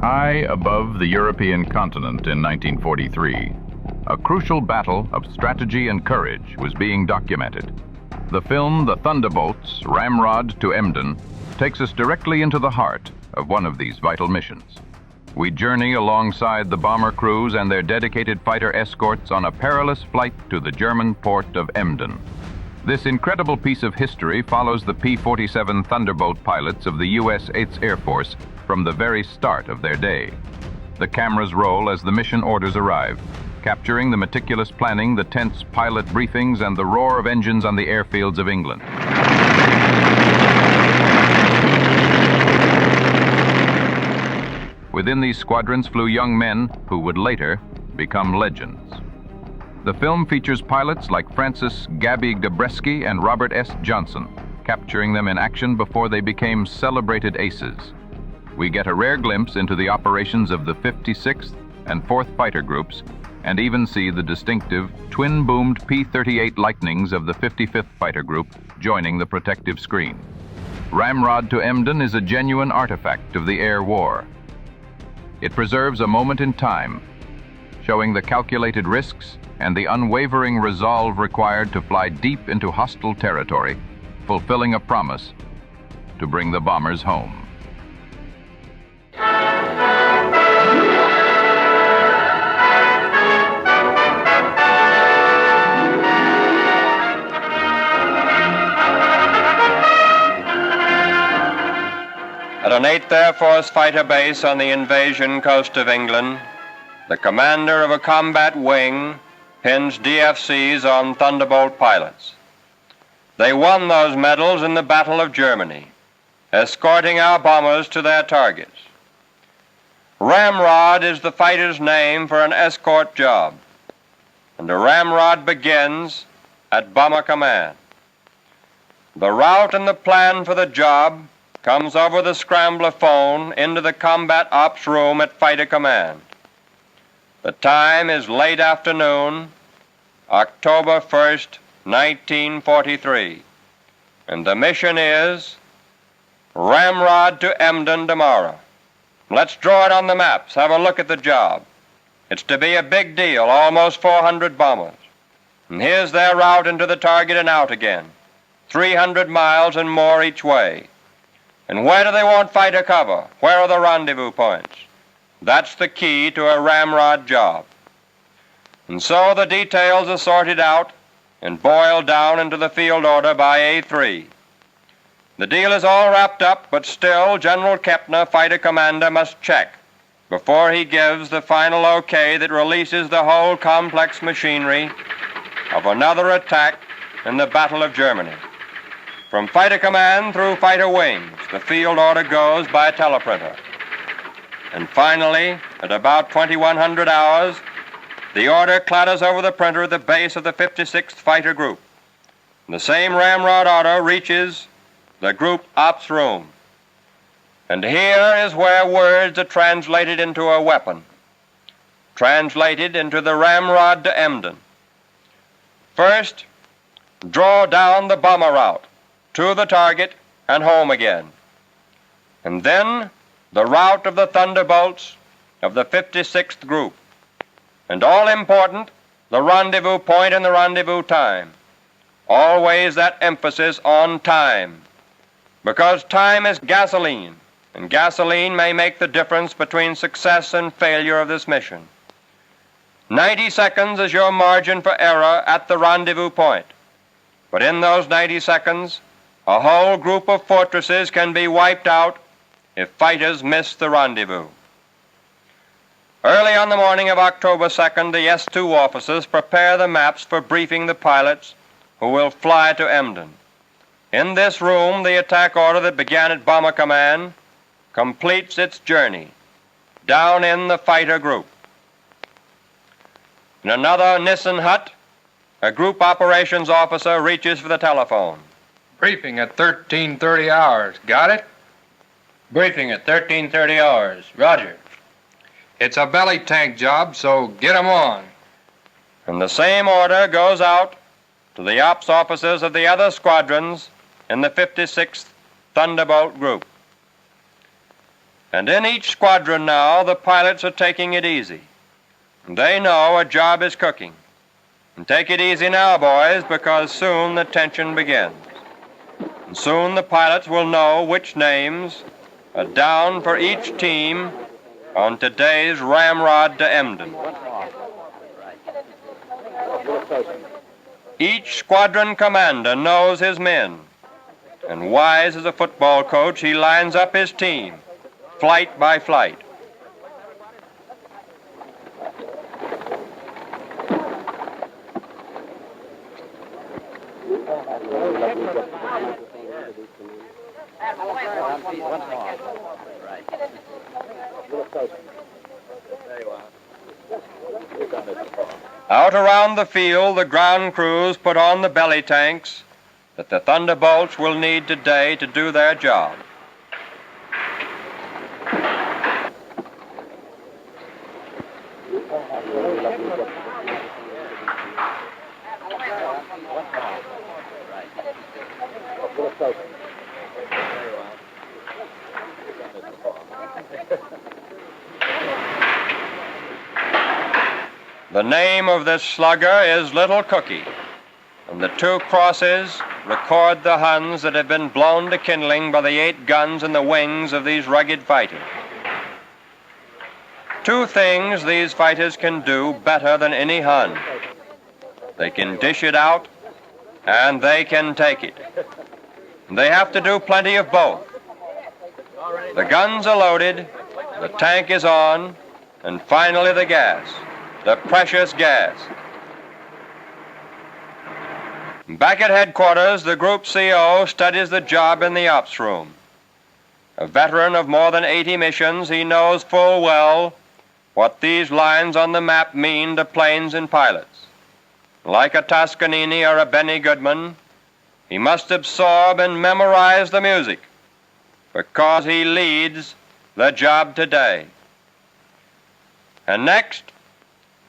High above the European continent in 1943, a crucial battle of strategy and courage was being documented. The film The Thunderbolts Ramrod to Emden takes us directly into the heart of one of these vital missions. We journey alongside the bomber crews and their dedicated fighter escorts on a perilous flight to the German port of Emden. This incredible piece of history follows the P-47 Thunderbolt pilots of the U.S. 8th Air Force from the very start of their day. The cameras roll as the mission orders arrive, capturing the meticulous planning, the tense pilot briefings, and the roar of engines on the airfields of England. Within these squadrons flew young men who would later become legends. The film features pilots like Francis Gabby Gabreski and Robert S. Johnson, capturing them in action before they became celebrated aces. We get a rare glimpse into the operations of the 56th and 4th Fighter Groups, and even see the distinctive twin-boomed P-38 Lightnings of the 55th Fighter Group joining the protective screen. Ramrod to Emden is a genuine artifact of the air war. It preserves a moment in time, showing the calculated risks and the unwavering resolve required to fly deep into hostile territory, fulfilling a promise to bring the bombers home. At an 8th Air Force fighter base on the invasion coast of England, the commander of a combat wing pins DFCs on Thunderbolt pilots. They won those medals in the Battle of Germany, escorting our bombers to their targets. Ramrod is the fighter's name for an escort job, and a ramrod begins at Bomber Command. The route and the plan for the job comes over the scrambler phone into the combat ops room at Fighter Command. The time is late afternoon, October 1st, 1943, and the mission is Ramrod to Emden tomorrow. Let's draw it on the maps, have a look at the job. It's to be a big deal, almost 400 bombers. And here's their route into the target and out again, 300 miles and more each way. And where do they want fighter cover? Where are the rendezvous points? That's the key to a ramrod job. And so the details are sorted out and boiled down into the field order by A3. The deal is all wrapped up, but still General Kepner, fighter commander, must check before he gives the final okay that releases the whole complex machinery of another attack in the Battle of Germany. From Fighter Command through Fighter Wings, the field order goes by teleprinter. And finally, at about 2100 hours, the order clatters over the printer at the base of the 56th Fighter Group. The same ramrod order reaches the group ops room. And here is where words are translated into a weapon, translated into the Ramrod to Emden. First, draw down the bomber route to the target and home again. And then the route of the Thunderbolts of the 56th Group. And all important, the rendezvous point and the rendezvous time. Always that emphasis on time, because time is gasoline, and gasoline may make the difference between success and failure of this mission. 90 seconds is your margin for error at the rendezvous point. But in those 90 seconds, a whole group of fortresses can be wiped out if fighters miss the rendezvous. Early on the morning of October 2nd, the S2 officers prepare the maps for briefing the pilots who will fly to Emden. In this room, the attack order that began at Bomber Command completes its journey down in the fighter group. In another Nissen hut, a group operations officer reaches for the telephone. Briefing at 13:30 hours. Got it? Briefing at 13:30 hours. Roger. It's a belly tank job, so get 'em on. And the same order goes out to the ops officers of the other squadrons in the 56th Thunderbolt Group. And in each squadron now, the pilots are taking it easy. They know a job is cooking. And take it easy now, boys, because soon the tension begins. And soon the pilots will know which names are down for each team on today's Ramrod to Emden. Each squadron commander knows his men, and wise as a football coach, he lines up his team, flight by flight. Out around the field, the ground crews put on the belly tanks that the Thunderbolts will need today to do their job. The name of this slugger is Little Cookie, and the two crosses record the Huns that have been blown to kindling by the 8 guns in the wings of these rugged fighters. 2 things these fighters can do better than any Hun. They can dish it out, and they can take it. And they have to do plenty of both. The guns are loaded, the tank is on, and finally the gas. The precious gas. Back at headquarters, the Group CO studies the job in the ops room. A veteran of more than 80 missions, he knows full well what these lines on the map mean to planes and pilots. Like a Toscanini or a Benny Goodman, he must absorb and memorize the music because he leads the job today. And next,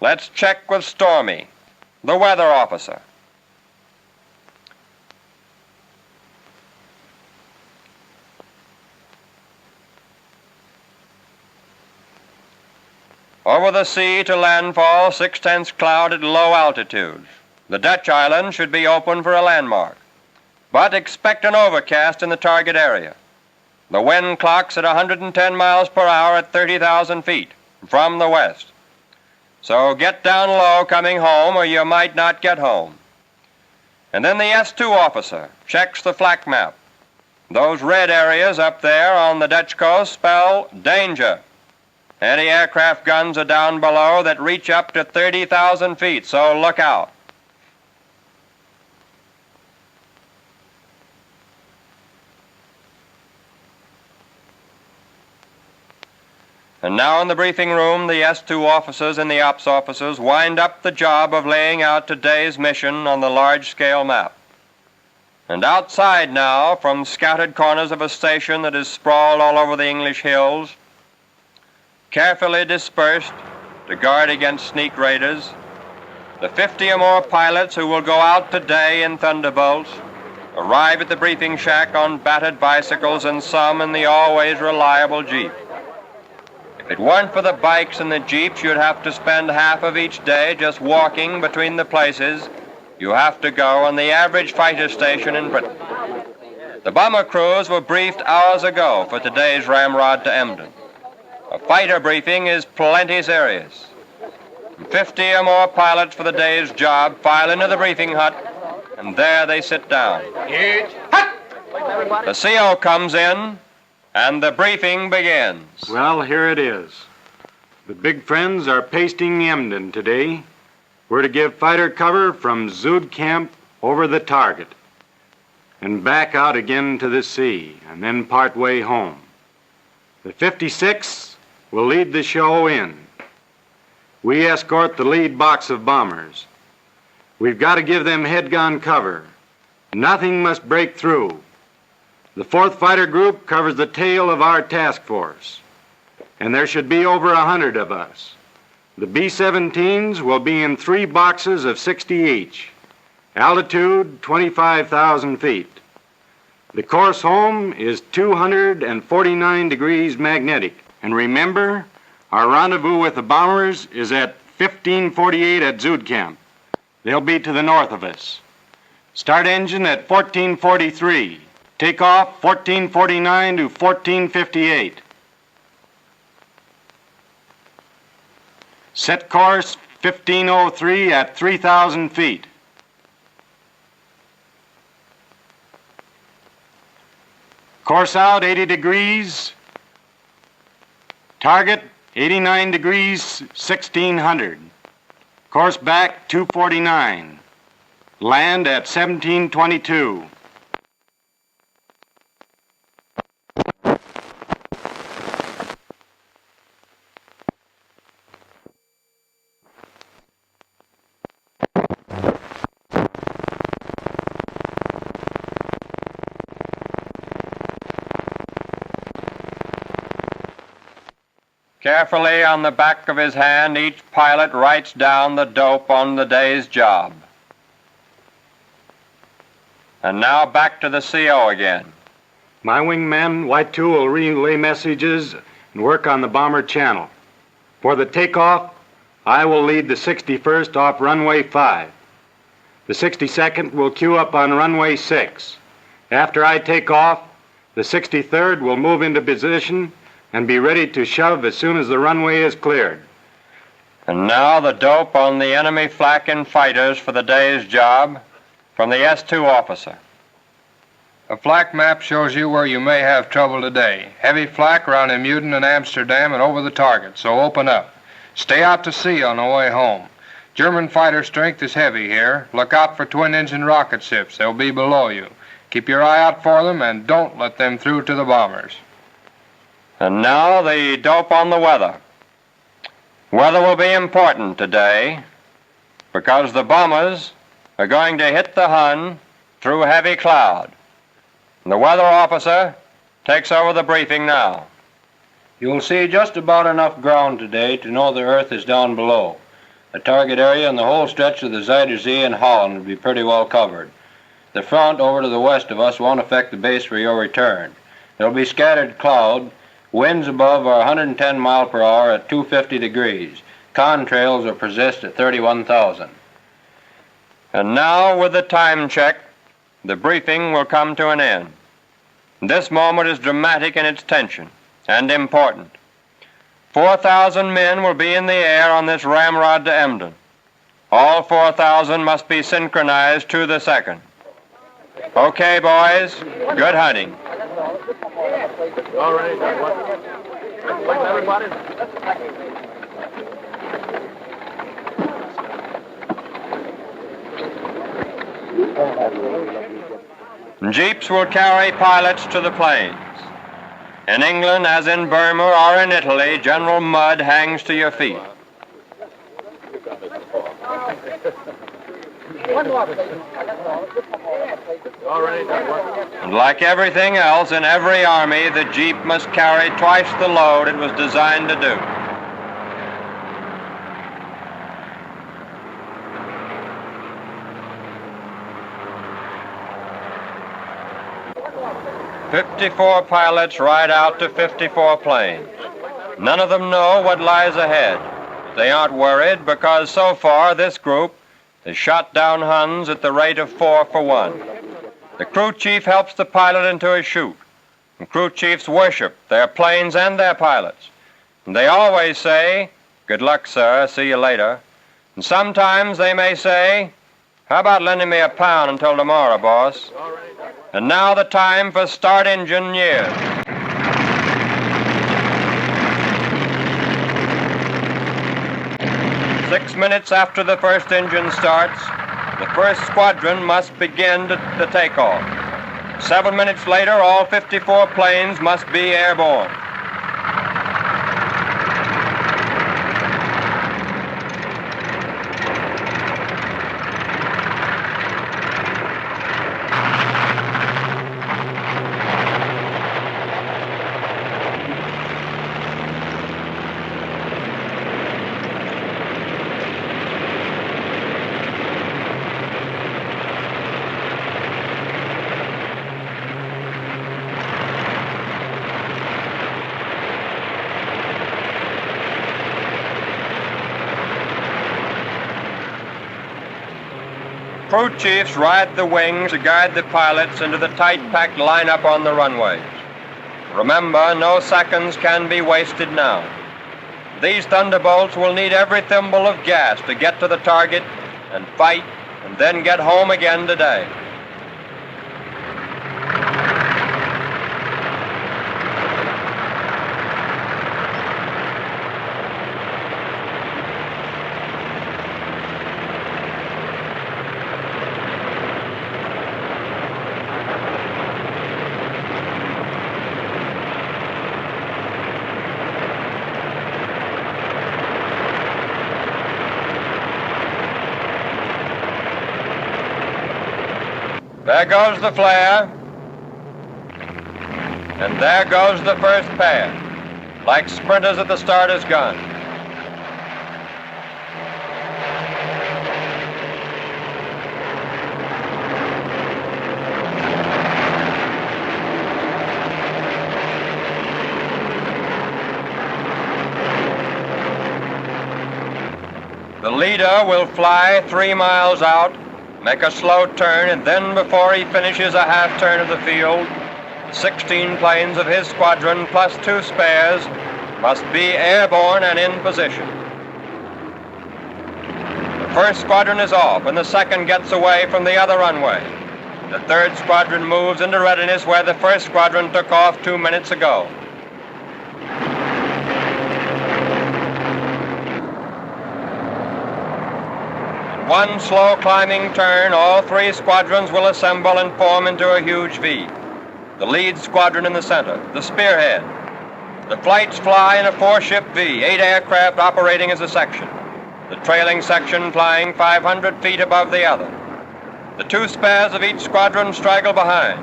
let's check with Stormy, the weather officer. Over the sea to landfall, 6/10 cloud at low altitudes. The Dutch island should be open for a landmark, but expect an overcast in the target area. The wind clocks at 110 miles per hour at 30,000 feet from the west. So get down low coming home or you might not get home. And then the S2 officer checks the flak map. Those red areas up there on the Dutch coast spell danger. Anti-aircraft guns are down below that reach up to 30,000 feet, so look out. And now in the briefing room, the S2 officers and the ops officers wind up the job of laying out today's mission on the large-scale map. And outside now, from scattered corners of a station that is sprawled all over the English hills, carefully dispersed to guard against sneak raiders, the 50 or more pilots who will go out today in Thunderbolts arrive at the briefing shack on battered bicycles and some in the always reliable Jeep. If it weren't for the bikes and the Jeeps, you'd have to spend half of each day just walking between the places you have to go on the average fighter station in Britain. The bomber crews were briefed hours ago for today's Ramrod to Emden. A fighter briefing is plenty serious. 50 or more pilots for the day's job file into the briefing hut, and there they sit down. The CO comes in, and the briefing begins. Well, here it is. The big friends are pasting Emden today. We're to give fighter cover from Zood Camp over the target and back out again to the sea and then part way home. The 56 will lead the show in. We escort the lead box of bombers. We've got to give them head-gun cover. Nothing must break through. The 4th Fighter Group covers the tail of our task force, and there should be over 100 of us. The B-17s will be in 3 boxes of 60 each, altitude 25,000 feet. The course home is 249 degrees magnetic. And remember, our rendezvous with the bombers is at 1548 at Zuidkamp. They'll be to the north of us. Start engine at 1443. Takeoff 1449 to 1458. Set course 1503 at 3,000 feet. Course out 80 degrees. Target 89 degrees 1600. Course back 249. Land at 1722. Carefully on the back of his hand, each pilot writes down the dope on the day's job. And now back to the CO again. My wingman, White 2, will relay messages and work on the bomber channel. For the takeoff, I will lead the 61st off runway 5. The 62nd will queue up on runway 6. After I take off, the 63rd will move into position and be ready to shove as soon as the runway is cleared. And now the dope on the enemy flak and fighters for the day's job from the S2 officer. A flak map shows you where you may have trouble today. Heavy flak around Emden and Amsterdam and over the target, so open up. Stay out to sea on the way home. German fighter strength is heavy here. Look out for twin-engine rocket ships. They'll be below you. Keep your eye out for them and don't let them through to the bombers. And now the dope on the weather. Weather will be important today because the bombers are going to hit the Hun through heavy cloud. And the weather officer takes over the briefing now. You'll see just about enough ground today to know the Earth is down below. The target area and the whole stretch of the Zuider Zee and Holland will be pretty well covered. The front over to the west of us won't affect the base for your return. There'll be scattered cloud. Winds above are 110 miles per hour at 250 degrees. Contrails will persist at 31,000. And now, with the time check, the briefing will come to an end. This moment is dramatic in its tension and important. 4,000 men will be in the air on this ramrod to Emden. All 4,000 must be synchronized to the second. Okay, boys, good hunting. All right. Everybody. Jeeps will carry pilots to the planes. In England, as in Burma or in Italy, General Mud hangs to your feet. And like everything else in every army, the Jeep must carry twice the load it was designed to do. "54 pilots ride out to 54 planes. None of them know what lies ahead. They aren't worried because so far this group has shot down Huns at the rate of 4 for 1. The crew chief helps the pilot into his chute. And crew chiefs worship their planes and their pilots. And they always say, "Good luck, sir, see you later." And sometimes they may say, "How about lending me a pound until tomorrow, boss?" And now the time for start engine years. Six minutes after the first engine starts, the first squadron must begin the takeoff. 7 minutes later, all 54 planes must be airborne. crew chiefs ride the wings to guide the pilots into the tight-packed lineup on the runways. Remember, no seconds can be wasted now. These Thunderbolts will need every thimble of gas to get to the target and fight and then get home again today. There goes the flare, and there goes the first pair, like sprinters at the starter's gun. The leader will fly 3 miles out, make a slow turn, and then before he finishes a half turn of the field, 16 planes of his squadron plus 2 spares must be airborne and in position. The first squadron is off and the second gets away from the other runway. The third squadron moves into readiness where the first squadron took off 2 minutes ago. One slow climbing turn, all 3 squadrons will assemble and form into a huge V. The lead squadron in the center, the spearhead. The flights fly in a 4-ship V, 8 aircraft operating as a section. The trailing section flying 500 feet above the other. The 2 spares of each squadron straggle behind.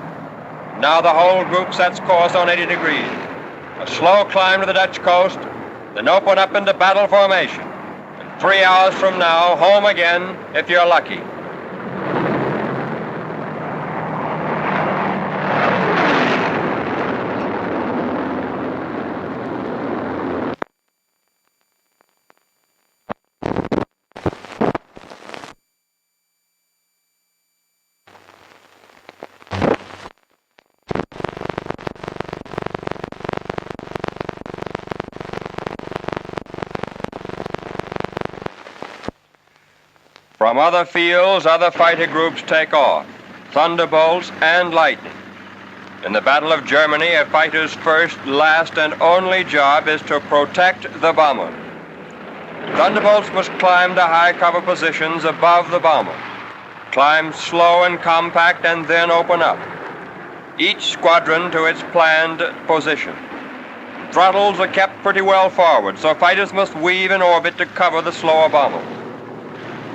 Now the whole group sets course on 80 degrees. A slow climb to the Dutch coast, then open up into battle formation. 3 hours from now, home again, if you're lucky. From other fields, other fighter groups take off, Thunderbolts and Lightning. In the Battle of Germany, a fighter's first, last, and only job is to protect the bomber. Thunderbolts must climb to high cover positions above the bomber, climb slow and compact, and then open up. Each squadron to its planned position. Throttles are kept pretty well forward, so fighters must weave in orbit to cover the slower bomber.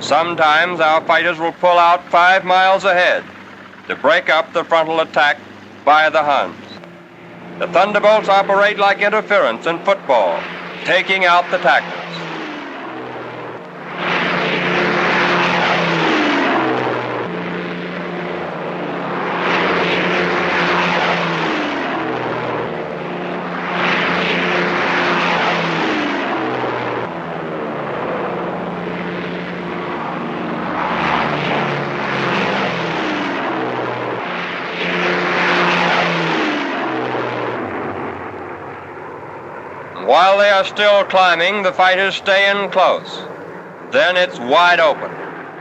Sometimes our fighters will pull out 5 miles ahead to break up the frontal attack by the Huns. The Thunderbolts operate like interference in football, taking out the tacklers. While they are still climbing, the fighters stay in close. Then it's wide open.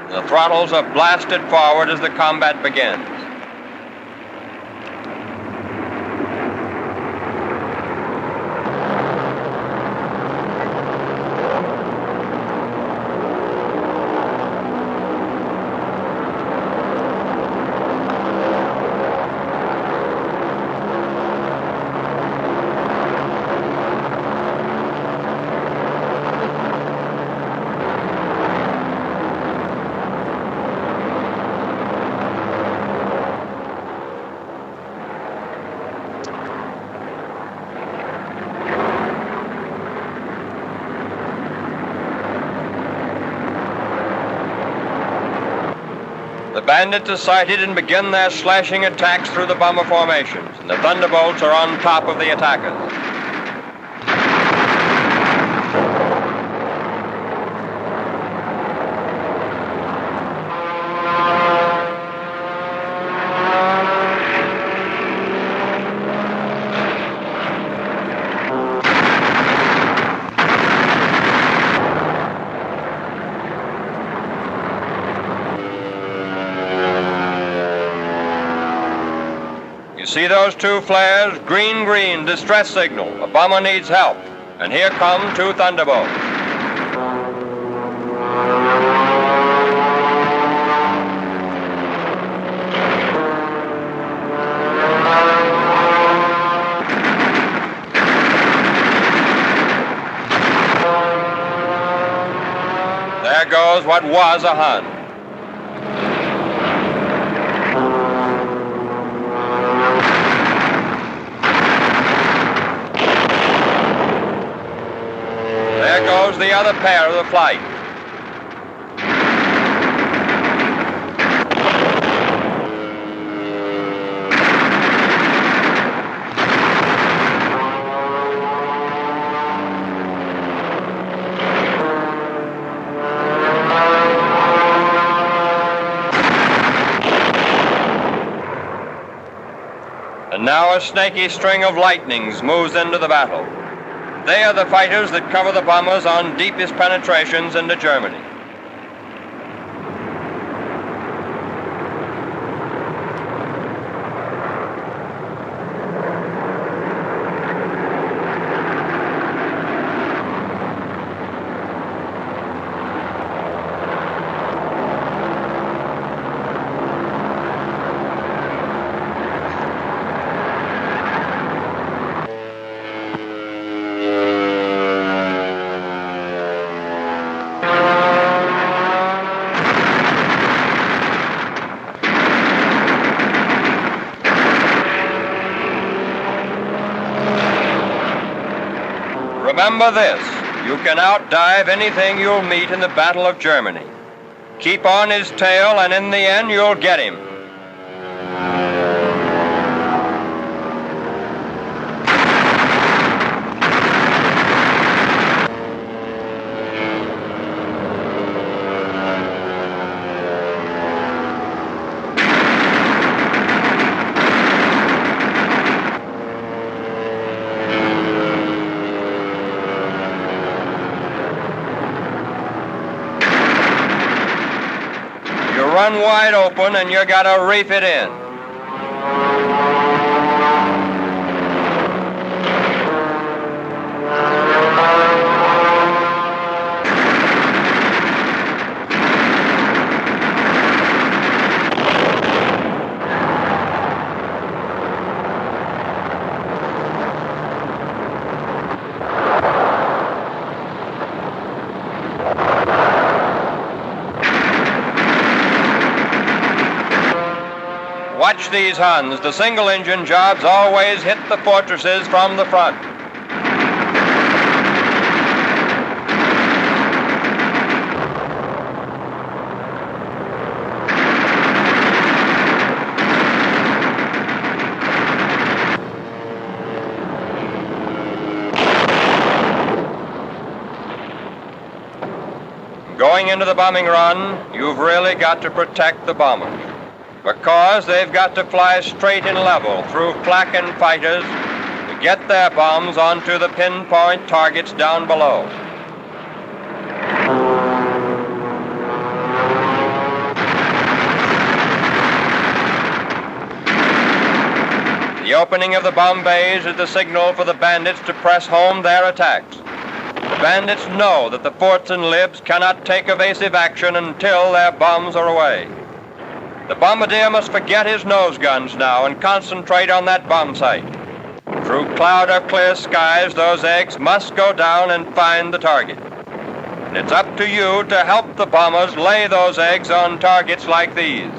The throttles are blasted forward as the combat begins. The bandits are sighted and begin their slashing attacks through the bomber formations, and the Thunderbolts are on top of the attackers. See those two flares? Green, green, distress signal. A bomber needs help. And here come two Thunderbolts. There goes what was a Hun. There goes the other pair of the flight. And now a snaky string of lightnings moves into the battle. They are the fighters that cover the bombers on deepest penetrations into Germany. Remember this, you can outdive anything you'll meet in the Battle of Germany. Keep on his tail and in the end you'll get him. Run wide open and you gotta reef it in. Watch these Huns. The single-engine jobs always hit the fortresses from the front. Going into the bombing run, you've really got to protect the bombers, because they've got to fly straight and level through flak and fighters to get their bombs onto the pinpoint targets down below. The opening of the bomb bays is the signal for the bandits to press home their attacks. The bandits know that the forts and libs cannot take evasive action until their bombs are away. The bombardier must forget his nose guns now and concentrate on that bomb site. Through cloud or clear skies, those eggs must go down and find the target. And it's up to you to help the bombers lay those eggs on targets like these.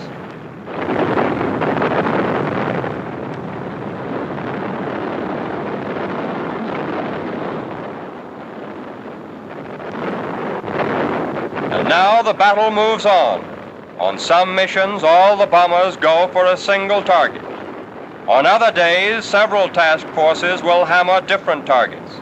And now the battle moves on. On some missions, all the bombers go for a single target. On other days, several task forces will hammer different targets.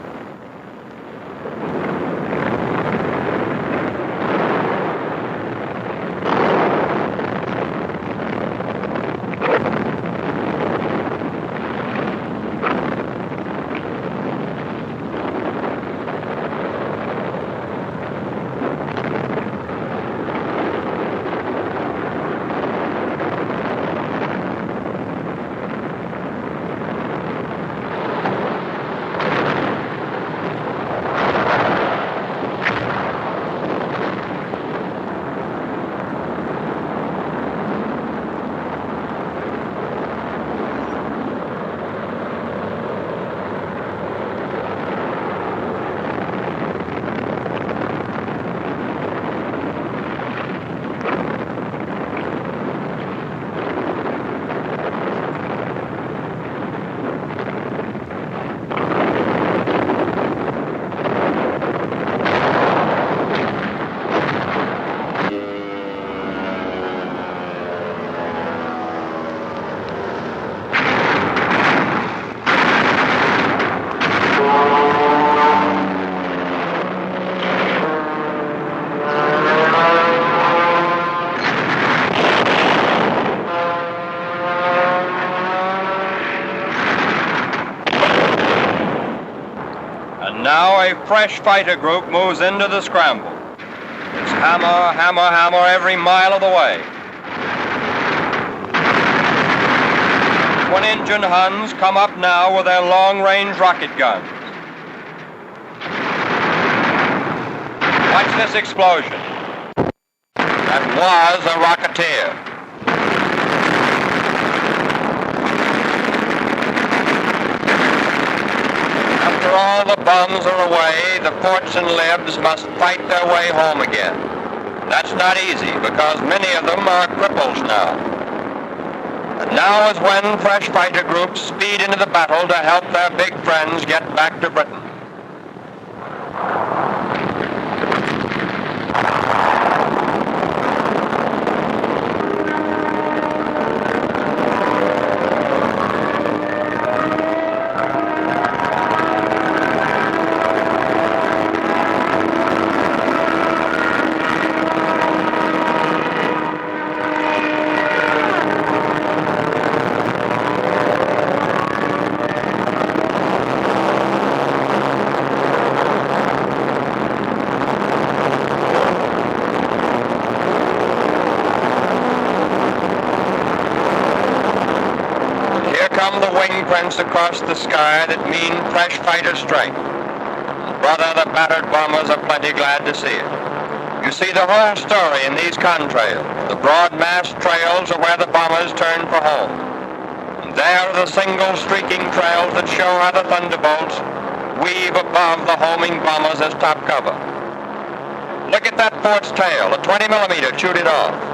fresh fighter group moves into the scramble. It's hammer, hammer, hammer every mile of the way. Twin-engine Huns come up now with their long-range rocket guns. Watch this explosion. That was a Rocketeer. After all the bombs are away, the ports and libs must fight their way home again. That's not easy because many of them are cripples now. And now is when fresh fighter groups speed into the battle to help their big friends get back to Britain. Across the sky that mean fresh fighter strength. Brother, the battered bombers are plenty glad to see it. You see the whole story in these contrails. The broad mass trails are where the bombers turn for home. And there are the single streaking trails that show how the Thunderbolts weave above the homing bombers as top cover. Look at that port's tail. A 20mm chewed it off.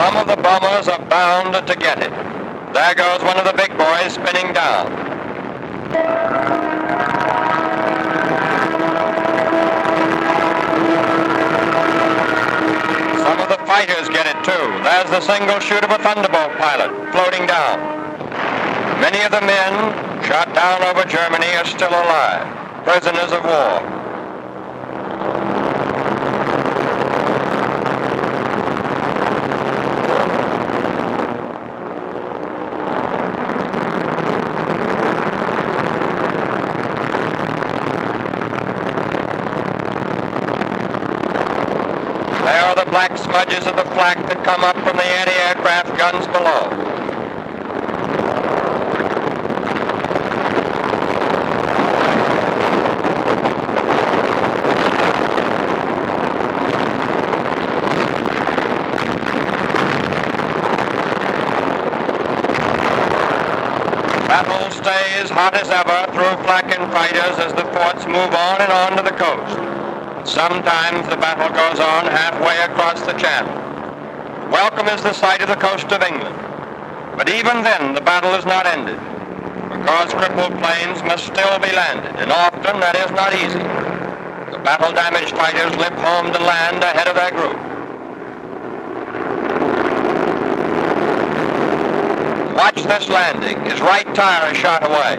Some of the bombers are bound to get it. There goes one of the big boys spinning down. Some of the fighters get it too. There's the single shoot of a Thunderbolt pilot floating down. Many of the men shot down over Germany are still alive, prisoners of war. Black smudges of the flak that come up from the anti-aircraft guns below. Battle stays hot as ever through flak and fighters as the forts move on and on to the coast. Sometimes the battle goes on halfway across the channel. Welcome is the sight of the coast of England. But even then, the battle is not ended, because crippled planes must still be landed, and often that is not easy. The battle-damaged fighters limp home to land ahead of their group. Watch this landing. His right tire is shot away.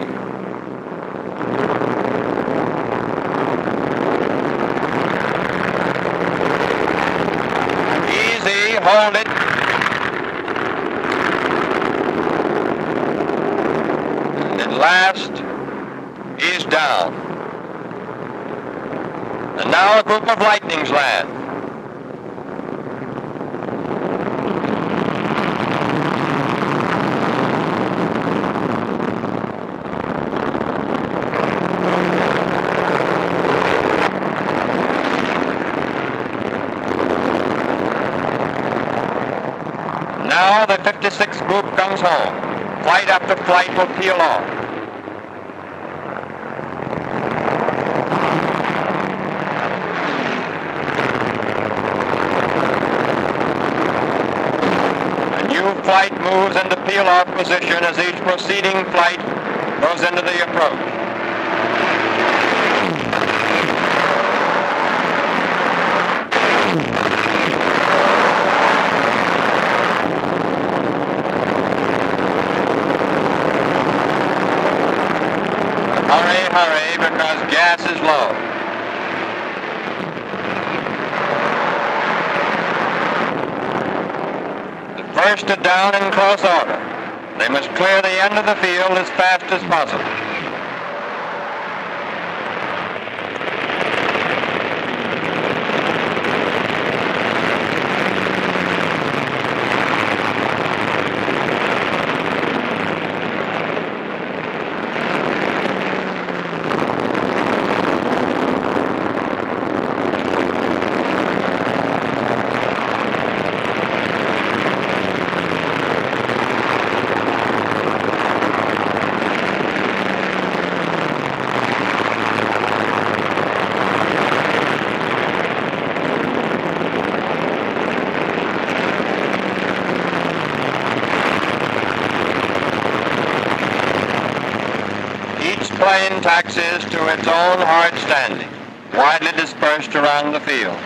Hold it. And at last, he's down. And now a group of Lightnings land. Now the 56th group comes home. Flight after flight will peel off. A new flight moves into peel-off position as each proceeding flight goes into the approach. bursted down in close order. They must clear the end of the field as fast as possible. Plane taxis to its own hard standing, widely dispersed around the field.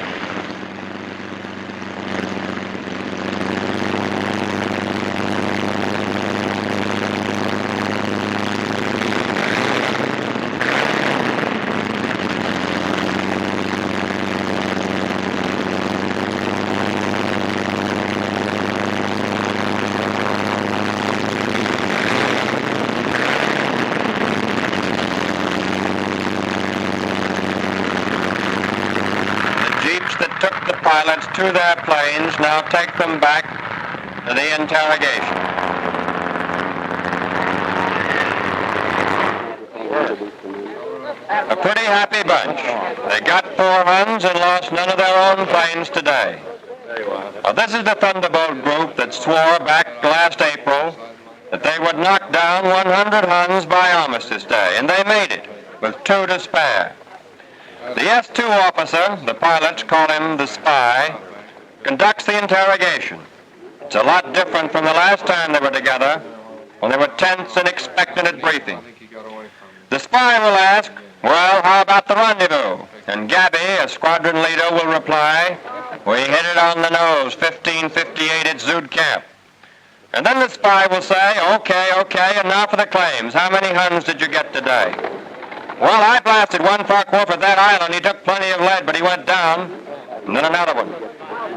Pilots to their planes now take them back to the interrogation. A pretty happy bunch. They got 4 Huns and lost none of their own planes today. Now, this is the Thunderbolt group that swore back last April that they would knock down 100 Huns by Armistice Day, and they made it, with 2 to spare. The S-2 officer, the pilots call him the spy, conducts the interrogation. It's a lot different from the last time they were together, when they were tense and expectant at briefing. The spy will ask, well, how about the rendezvous? And Gabby, a squadron leader, will reply, we hit it on the nose, 1558 at Zud Camp. And then the spy will say, okay, and now for the claims. How many Huns did you get today? Well, I blasted one Farquhar at that island. He took plenty of lead, but he went down. And then another one.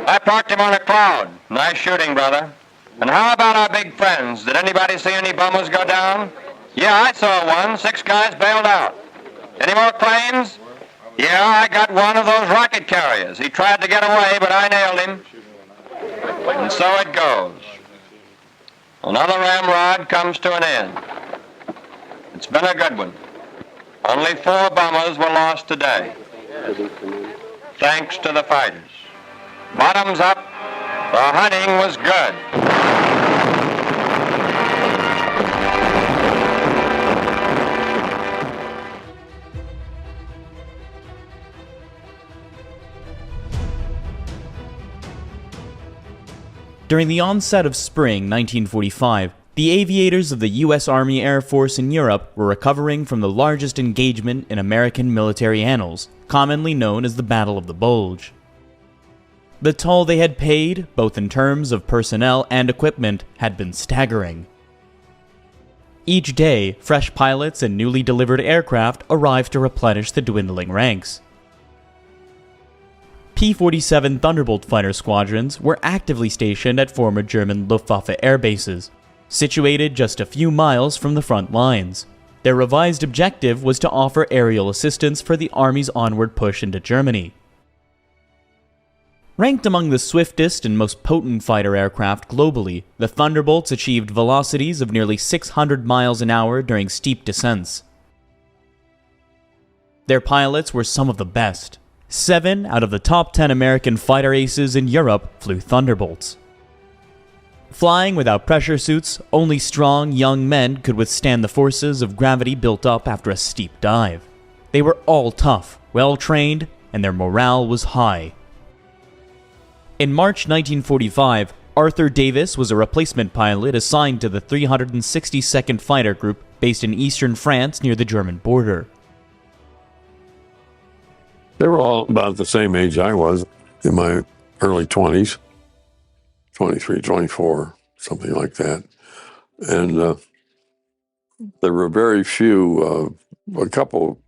I parked him on a cloud. Nice shooting, brother. And how about our big friends? Did anybody see any bombers go down? Yeah, I saw one. 6 guys bailed out. Any more claims? Yeah, I got one of those rocket carriers. He tried to get away, but I nailed him. And so it goes. Another ramrod comes to an end. It's been a good one. Only 4 bombers were lost today, thanks to the fighters. Bottoms up, the hunting was good. During the onset of spring 1945, the aviators of the U.S. Army Air Force in Europe were recovering from the largest engagement in American military annals, commonly known as the Battle of the Bulge. The toll they had paid, both in terms of personnel and equipment, had been staggering. Each day, fresh pilots and newly delivered aircraft arrived to replenish the dwindling ranks. P-47 Thunderbolt fighter squadrons were actively stationed at former German Luftwaffe air bases, situated just a few miles from the front lines. Their revised objective was to offer aerial assistance for the Army's onward push into Germany. Ranked among the swiftest and most potent fighter aircraft globally, the Thunderbolts achieved velocities of nearly 600 miles an hour during steep descents. Their pilots were some of the best. 7 out of the top 10 American fighter aces in Europe flew Thunderbolts. Flying without pressure suits, only strong, young men could withstand the forces of gravity built up after a steep dive. They were all tough, well-trained, and their morale was high. In March 1945, Arthur Davis was a replacement pilot assigned to the 362nd Fighter Group based in eastern France near the German border. They were all about the same age I was, in my early 20s. 23, 24, something like that. And there were very few, a couple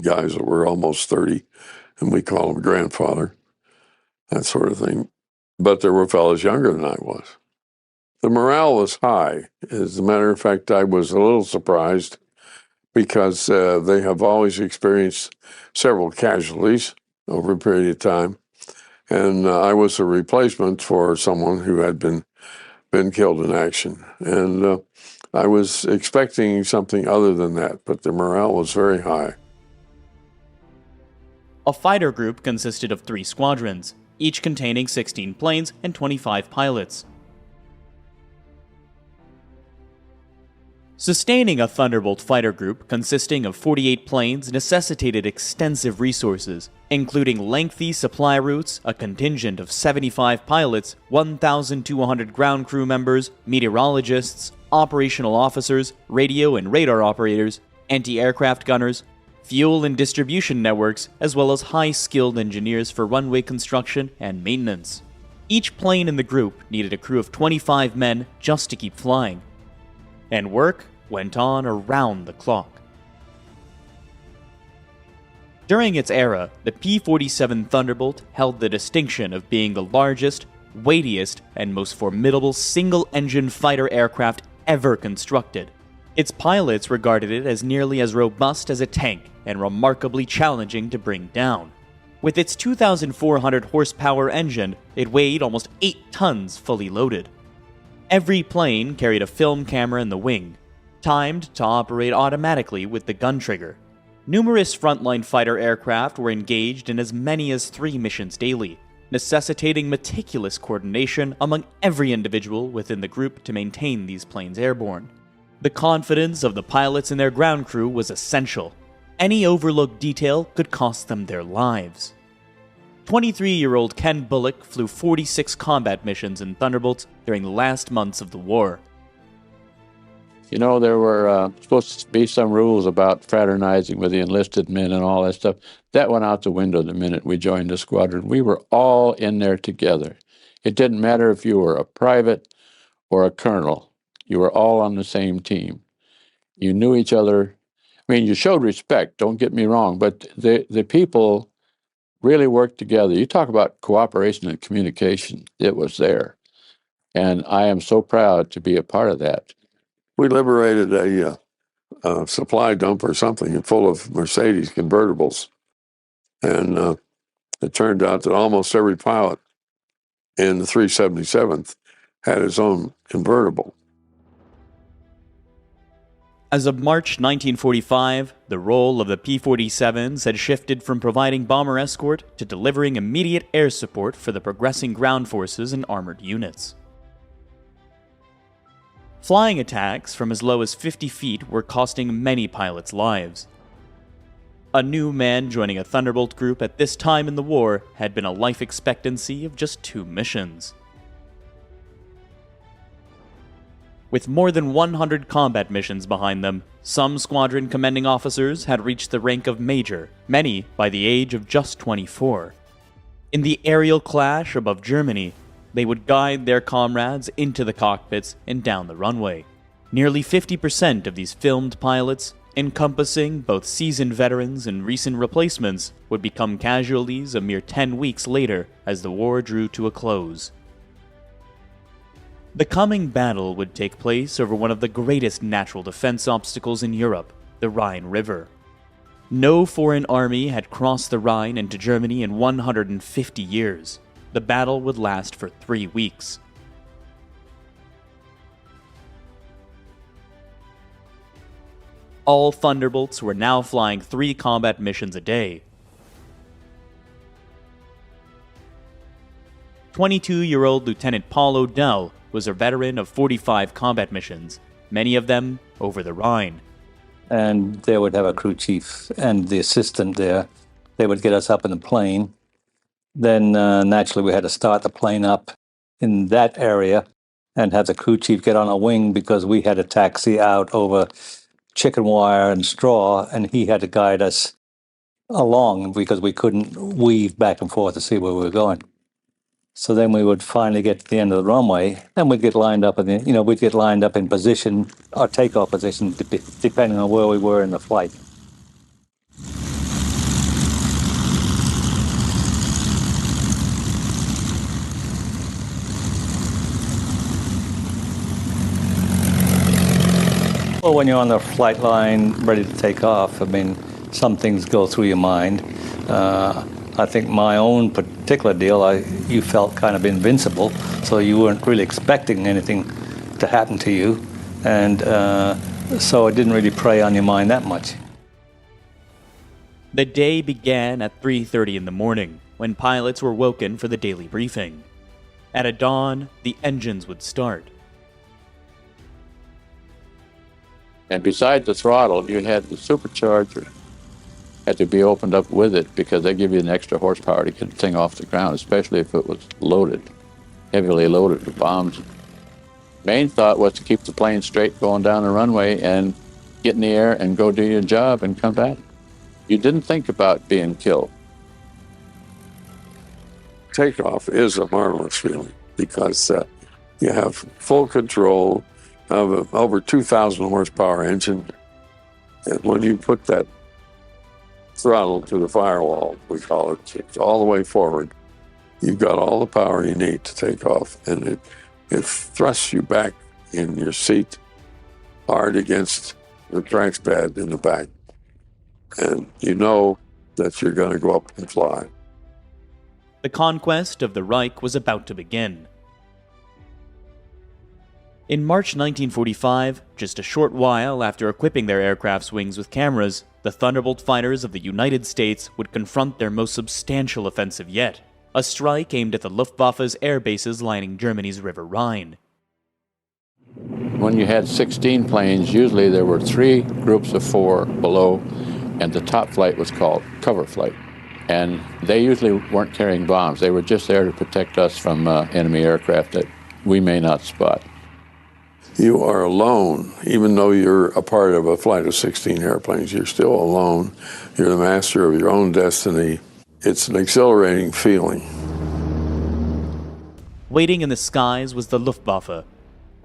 guys that were almost 30, and we call them grandfather, that sort of thing. But there were fellows younger than I was. The morale was high. As a matter of fact, I was a little surprised because they have always experienced several casualties over a period of time. And I was a replacement for someone who had been killed in action. And I was expecting something other than that, but the morale was very high. A fighter group consisted of 3 squadrons, each containing 16 planes and 25 pilots. Sustaining a Thunderbolt fighter group consisting of 48 planes necessitated extensive resources, including lengthy supply routes, a contingent of 75 pilots, 1,200 ground crew members, meteorologists, operational officers, radio and radar operators, anti-aircraft gunners, fuel and distribution networks, as well as high-skilled engineers for runway construction and maintenance. Each plane in the group needed a crew of 25 men just to keep flying. And work went on around the clock. During its era, the P-47 Thunderbolt held the distinction of being the largest, weightiest, and most formidable single-engine fighter aircraft ever constructed. Its pilots regarded it as nearly as robust as a tank and remarkably challenging to bring down. With its 2,400 horsepower engine, it weighed almost 8 tons fully loaded. Every plane carried a film camera in the wing, timed to operate automatically with the gun trigger. Numerous frontline fighter aircraft were engaged in as many as 3 missions daily, necessitating meticulous coordination among every individual within the group to maintain these planes airborne. The confidence of the pilots and their ground crew was essential. Any overlooked detail could cost them their lives. 23-year-old Ken Bullock flew 46 combat missions in Thunderbolts during the last months of the war. You know, there were supposed to be some rules about fraternizing with the enlisted men and all that stuff. That went out the window the minute we joined the squadron. We were all in there together. It didn't matter if you were a private or a colonel. You were all on the same team. You knew each other. I mean, you showed respect, don't get me wrong, but the people really worked together. You talk about cooperation and communication. It was there. And I am so proud to be a part of that. We liberated a supply dump or something full of Mercedes convertibles. And it turned out that almost every pilot in the 377th had his own convertible. As of March 1945, the role of the P-47s had shifted from providing bomber escort to delivering immediate air support for the progressing ground forces and armored units. Flying attacks from as low as 50 feet were costing many pilots' lives. A new man joining a Thunderbolt group at this time in the war had been a life expectancy of just 2 missions. With more than 100 combat missions behind them, some squadron commanding officers had reached the rank of major, many by the age of just 24. In the aerial clash above Germany, they would guide their comrades into the cockpits and down the runway. Nearly 50% of these filmed pilots, encompassing both seasoned veterans and recent replacements, would become casualties a mere 10 weeks later as the war drew to a close. The coming battle would take place over one of the greatest natural defense obstacles in Europe, the Rhine River. No foreign army had crossed the Rhine into Germany in 150 years. The battle would last for 3 weeks. All Thunderbolts were now flying 3 combat missions a day. 22-year-old Lieutenant Paul Odell was a veteran of 45 combat missions, many of them over the Rhine. And they would have a crew chief and the assistant there. They would get us up in the plane. Then naturally we had to start the plane up in that area and have the crew chief get on a wing because we had to taxi out over chicken wire and straw, and he had to guide us along because we couldn't weave back and forth to see where we were going. So then we would finally get to the end of the runway, and we'd get lined up in position, our takeoff position, depending on where we were in the flight. Well, when you're on the flight line ready to take off, I mean, some things go through your mind. I think my own particular deal, you felt kind of invincible, so you weren't really expecting anything to happen to you, and so it didn't really prey on your mind that much. The day began at 3:30 in the morning, when pilots were woken for the daily briefing. At a dawn, the engines would start. And besides the throttle, you had the supercharger had to be opened up with it because they give you an extra horsepower to get the thing off the ground, especially if it was loaded, heavily loaded with bombs. Main thought was to keep the plane straight going down the runway and get in the air and go do your job and come back. You didn't think about being killed. Takeoff is a marvelous feeling because you have full control of an over 2,000 horsepower engine. And when you put that throttle to the firewall, we call it, it's all the way forward, you've got all the power you need to take off, and it thrusts you back in your seat hard against the trackpad in the back. And you know that you're going to go up and fly. The conquest of the Reich was about to begin. In March 1945, just a short while after equipping their aircraft's wings with cameras, the Thunderbolt fighters of the United States would confront their most substantial offensive yet, a strike aimed at the Luftwaffe's air bases lining Germany's River Rhine. When you had 16 planes, usually there were 3 groups of 4 below, and the top flight was called cover flight. And they usually weren't carrying bombs. They were just there to protect us from enemy aircraft that we may not spot. You are alone, even though you're a part of a flight of 16 airplanes. You're still alone. You're the master of your own destiny. It's an exhilarating feeling. Waiting in the skies was the Luftwaffe,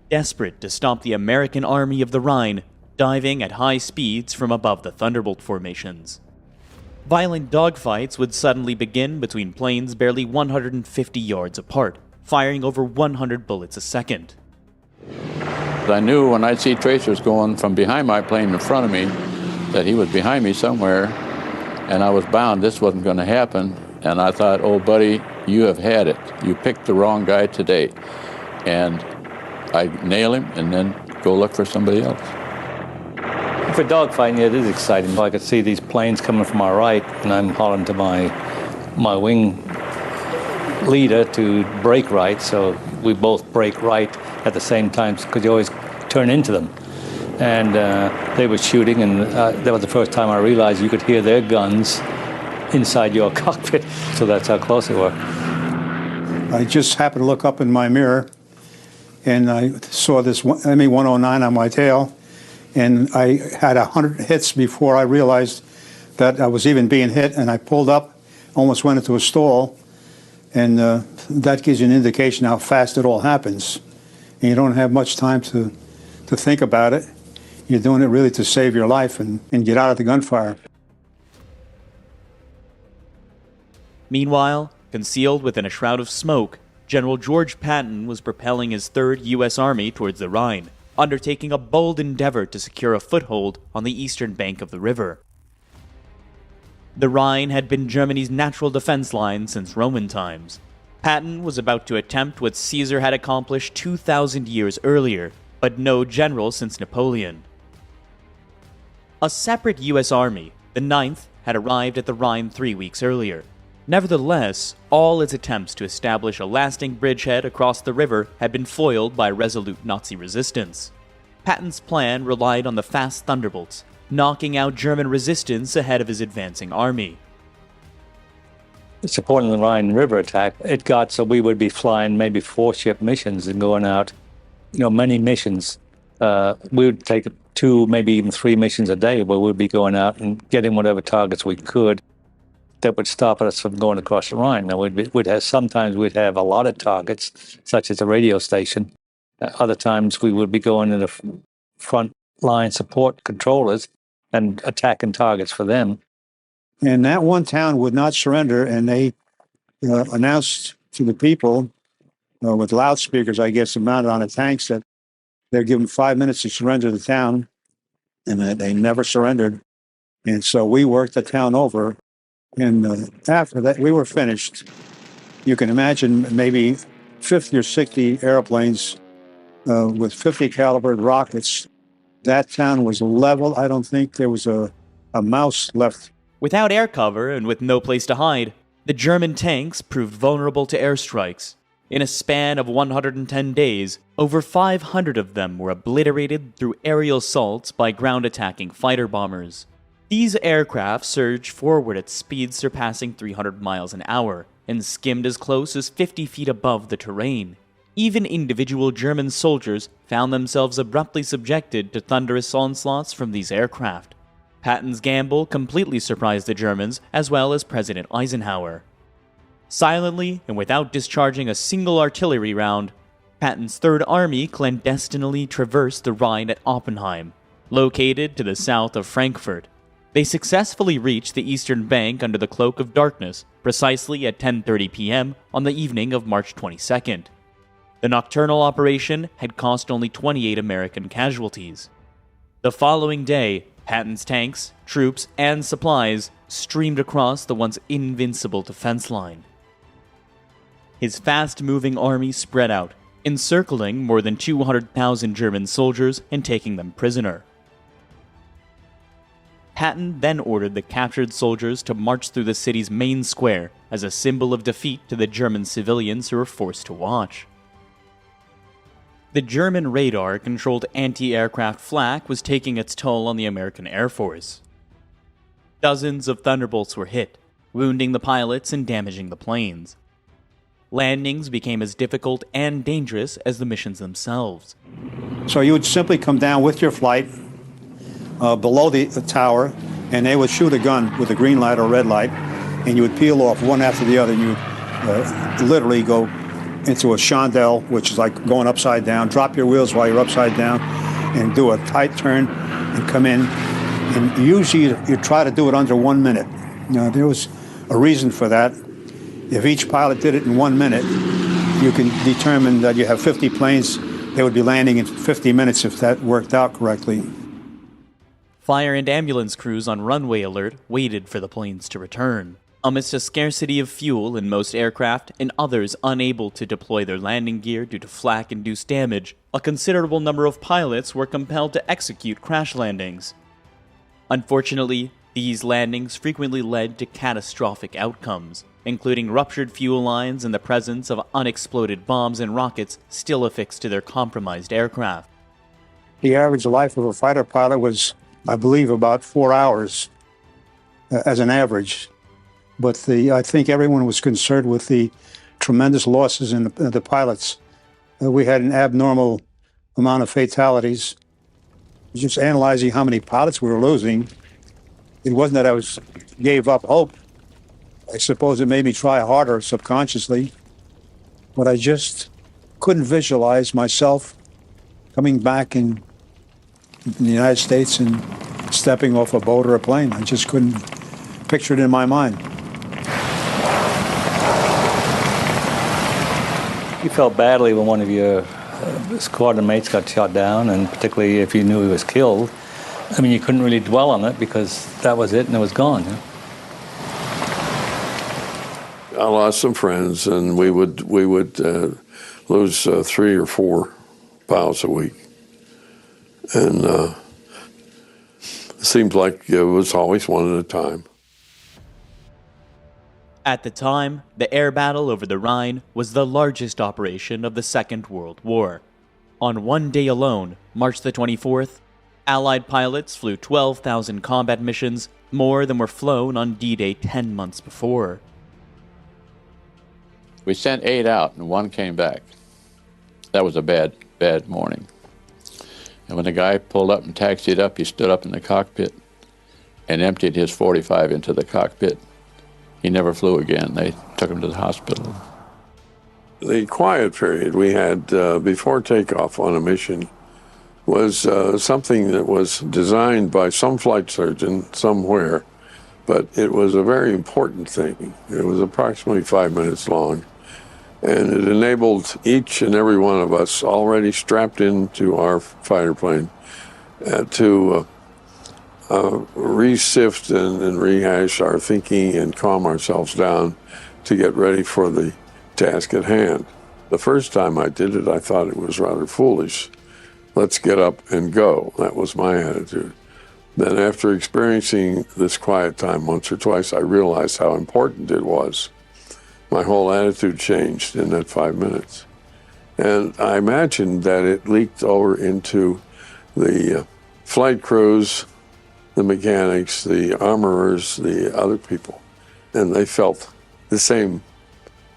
desperate to stop the American Army of the Rhine, diving at high speeds from above the Thunderbolt formations. Violent dogfights would suddenly begin between planes barely 150 yards apart, firing over 100 bullets a second. I knew when I'd see tracers going from behind my plane in front of me that he was behind me somewhere, and I was bound this wasn't going to happen. And I thought, oh, buddy, you have had it. You picked the wrong guy today. And I nail him and then go look for somebody else. For dogfighting, it is exciting. I could see these planes coming from our right, and I'm hollering to my wing leader to brake right, so we both brake right at the same time, because you always turn into them. And they were shooting, and that was the first time I realized you could hear their guns inside your cockpit, so that's how close they were. I just happened to look up in my mirror, and I saw this ME-109 on my tail, and I had 100 hits before I realized that I was even being hit, and I pulled up, almost went into a stall, and that gives you an indication how fast it all happens. And you don't have much time to think about it. You're doing it really to save your life and get out of the gunfire. Meanwhile, concealed within a shroud of smoke, General George Patton was propelling his 3rd U.S. Army towards the Rhine, undertaking a bold endeavor to secure a foothold on the eastern bank of the river. The Rhine had been Germany's natural defense line since Roman times. Patton was about to attempt what Caesar had accomplished 2,000 years earlier, but no general since Napoleon. A separate U.S. Army, the 9th, had arrived at the Rhine 3 weeks earlier. Nevertheless, all its attempts to establish a lasting bridgehead across the river had been foiled by resolute Nazi resistance. Patton's plan relied on the fast Thunderbolts, knocking out German resistance ahead of his advancing army. Supporting the Rhine River attack, it got so we would be flying maybe 4-ship missions and going out, many missions. We would take 2, maybe even 3 missions a day where we'd be going out and getting whatever targets we could that would stop us from going across the Rhine. Now, sometimes we'd have a lot of targets, such as a radio station. Other times we would be going into front line support controllers and attacking targets for them. And that one town would not surrender, and they announced to the people with loudspeakers, I guess, mounted on the tanks, that they're given 5 minutes to surrender the town. and they never surrendered. And so we worked the town over, and after that, we were finished. You can imagine maybe 50 or 60 airplanes with 50 caliber rockets. That town was level. I don't think there was a mouse left. Without air cover and with no place to hide, the German tanks proved vulnerable to airstrikes. In a span of 110 days, over 500 of them were obliterated through aerial assaults by ground-attacking fighter bombers. These aircraft surged forward at speeds surpassing 300 miles an hour and skimmed as close as 50 feet above the terrain. Even individual German soldiers found themselves abruptly subjected to thunderous onslaughts from these aircraft. Patton's gamble completely surprised the Germans as well as President Eisenhower. Silently and without discharging a single artillery round, Patton's Third Army clandestinely traversed the Rhine at Oppenheim, located to the south of Frankfurt. They successfully reached the eastern bank under the cloak of darkness, precisely at 10:30 p.m. on the evening of March 22nd. The nocturnal operation had cost only 28 American casualties. The following day, Patton's tanks, troops, and supplies streamed across the once invincible defense line. His fast-moving army spread out, encircling more than 200,000 German soldiers and taking them prisoner. Patton then ordered the captured soldiers to march through the city's main square as a symbol of defeat to the German civilians who were forced to watch. The German radar-controlled anti-aircraft flak was taking its toll on the American Air Force. Dozens of Thunderbolts were hit, wounding the pilots and damaging the planes. Landings became as difficult and dangerous as the missions themselves. So you would simply come down with your flight below the tower, and they would shoot a gun with a green light or red light, and you would peel off one after the other, and you would literally go into a chandelle, which is like going upside down, drop your wheels while you're upside down, and do a tight turn and come in. And usually you try to do it under 1 minute. Now, there was a reason for that. If each pilot did it in 1 minute, you can determine that you have 50 planes. They would be landing in 50 minutes if that worked out correctly. Fire and ambulance crews on runway alert waited for the planes to return. Amidst a scarcity of fuel in most aircraft and others unable to deploy their landing gear due to flak-induced damage, a considerable number of pilots were compelled to execute crash landings. Unfortunately, these landings frequently led to catastrophic outcomes, including ruptured fuel lines and the presence of unexploded bombs and rockets still affixed to their compromised aircraft. The average life of a fighter pilot was, I believe, about 4 hours as an average. But I think everyone was concerned with the tremendous losses in the pilots. We had an abnormal amount of fatalities. Just analyzing how many pilots we were losing, it wasn't that I gave up hope. I suppose it made me try harder subconsciously, but I just couldn't visualize myself coming back in the United States and stepping off a boat or a plane. I just couldn't picture it in my mind. You felt badly when one of your squadron mates got shot down, and particularly if you knew he was killed. I mean, you couldn't really dwell on it because that was it and it was gone. You know? I lost some friends, and we would lose 3 or 4 pilots a week, and it seemed like it was always one at a time. At the time, the air battle over the Rhine was the largest operation of the Second World War. On one day alone, March the 24th, Allied pilots flew 12,000 combat missions, more than were flown on D-Day 10 months before. We sent 8 out and 1 came back. That was a bad morning. And when the guy pulled up and taxied up, he stood up in the cockpit and emptied his .45 into the cockpit. He never flew again. They took him to the hospital. The quiet period we had before takeoff on a mission was something that was designed by some flight surgeon somewhere, but it was a very important thing. It was approximately 5 minutes long, and it enabled each and every one of us already strapped into our fighter plane to re-sift and rehash our thinking and calm ourselves down to get ready for the task at hand. The first time I did it, I thought it was rather foolish. Let's get up and go. That was my attitude. Then after experiencing this quiet time once or twice, I realized how important it was. My whole attitude changed in that 5 minutes. And I imagined that it leaked over into the flight crews, the mechanics, the armorers, the other people. And they felt the same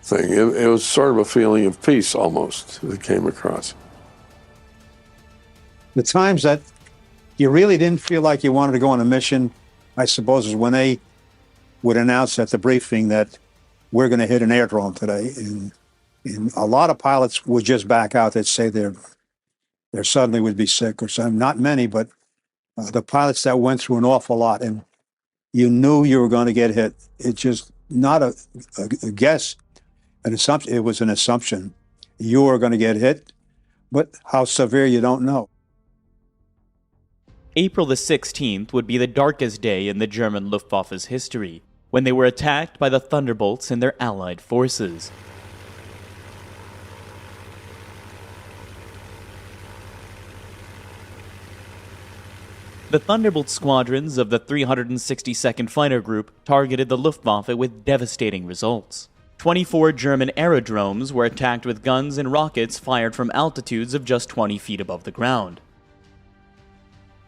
thing. It was sort of a feeling of peace almost that came across. The times that you really didn't feel like you wanted to go on a mission, I suppose, is when they would announce at the briefing that we're going to hit an airdrome today. And a lot of pilots would just back out. They'd say they're suddenly would be sick or something. Not many, but the pilots that went through an awful lot, and you knew you were going to get hit. It's just not a guess, an assumption. It was an assumption. You were going to get hit, but how severe, you don't know. April the 16th would be the darkest day in the German Luftwaffe's history, when they were attacked by the Thunderbolts and their allied forces. The Thunderbolt squadrons of the 362nd Fighter Group targeted the Luftwaffe with devastating results. 24 German aerodromes were attacked with guns and rockets fired from altitudes of just 20 feet above the ground.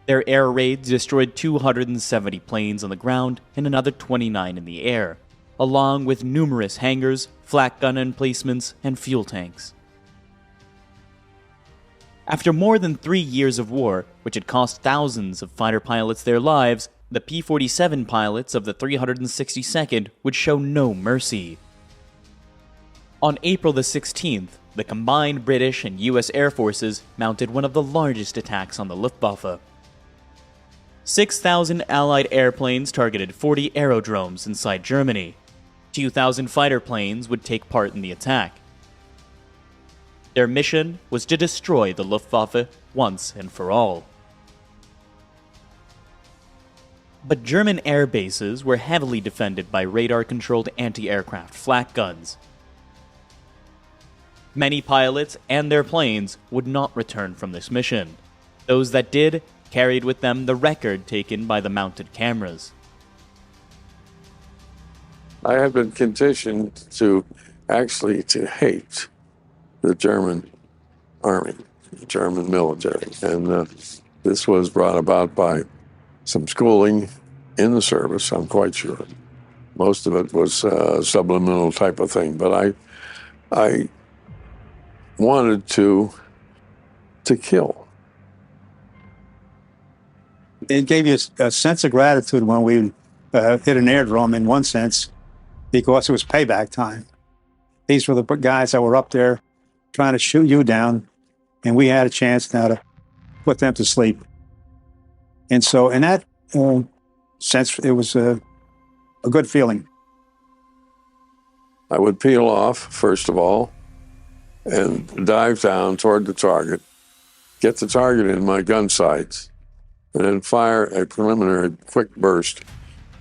Their air raids destroyed 270 planes on the ground and another 29 in the air, along with numerous hangars, flak gun emplacements, and fuel tanks. After more than 3 years of war, which had cost thousands of fighter pilots their lives, the P-47 pilots of the 362nd would show no mercy. On April the 16th, the combined British and US Air Forces mounted one of the largest attacks on the Luftwaffe. 6,000 Allied airplanes targeted 40 aerodromes inside Germany. 2,000 fighter planes would take part in the attack. Their mission was to destroy the Luftwaffe once and for all. But German air bases were heavily defended by radar-controlled anti-aircraft flak guns. Many pilots and their planes would not return from this mission. Those that did carried with them the record taken by the mounted cameras. I have been conditioned to hate the German army, the German military. And this was brought about by some schooling in the service, I'm quite sure. Most of it was subliminal type of thing, but I wanted to kill. It gave you a sense of gratitude when we hit an airdrome, in one sense, because it was payback time. These were the guys that were up there trying to shoot you down, and we had a chance now to put them to sleep. And so in that sense, it was a good feeling. I would peel off, first of all, and dive down toward the target, get the target in my gun sights, and then fire a preliminary quick burst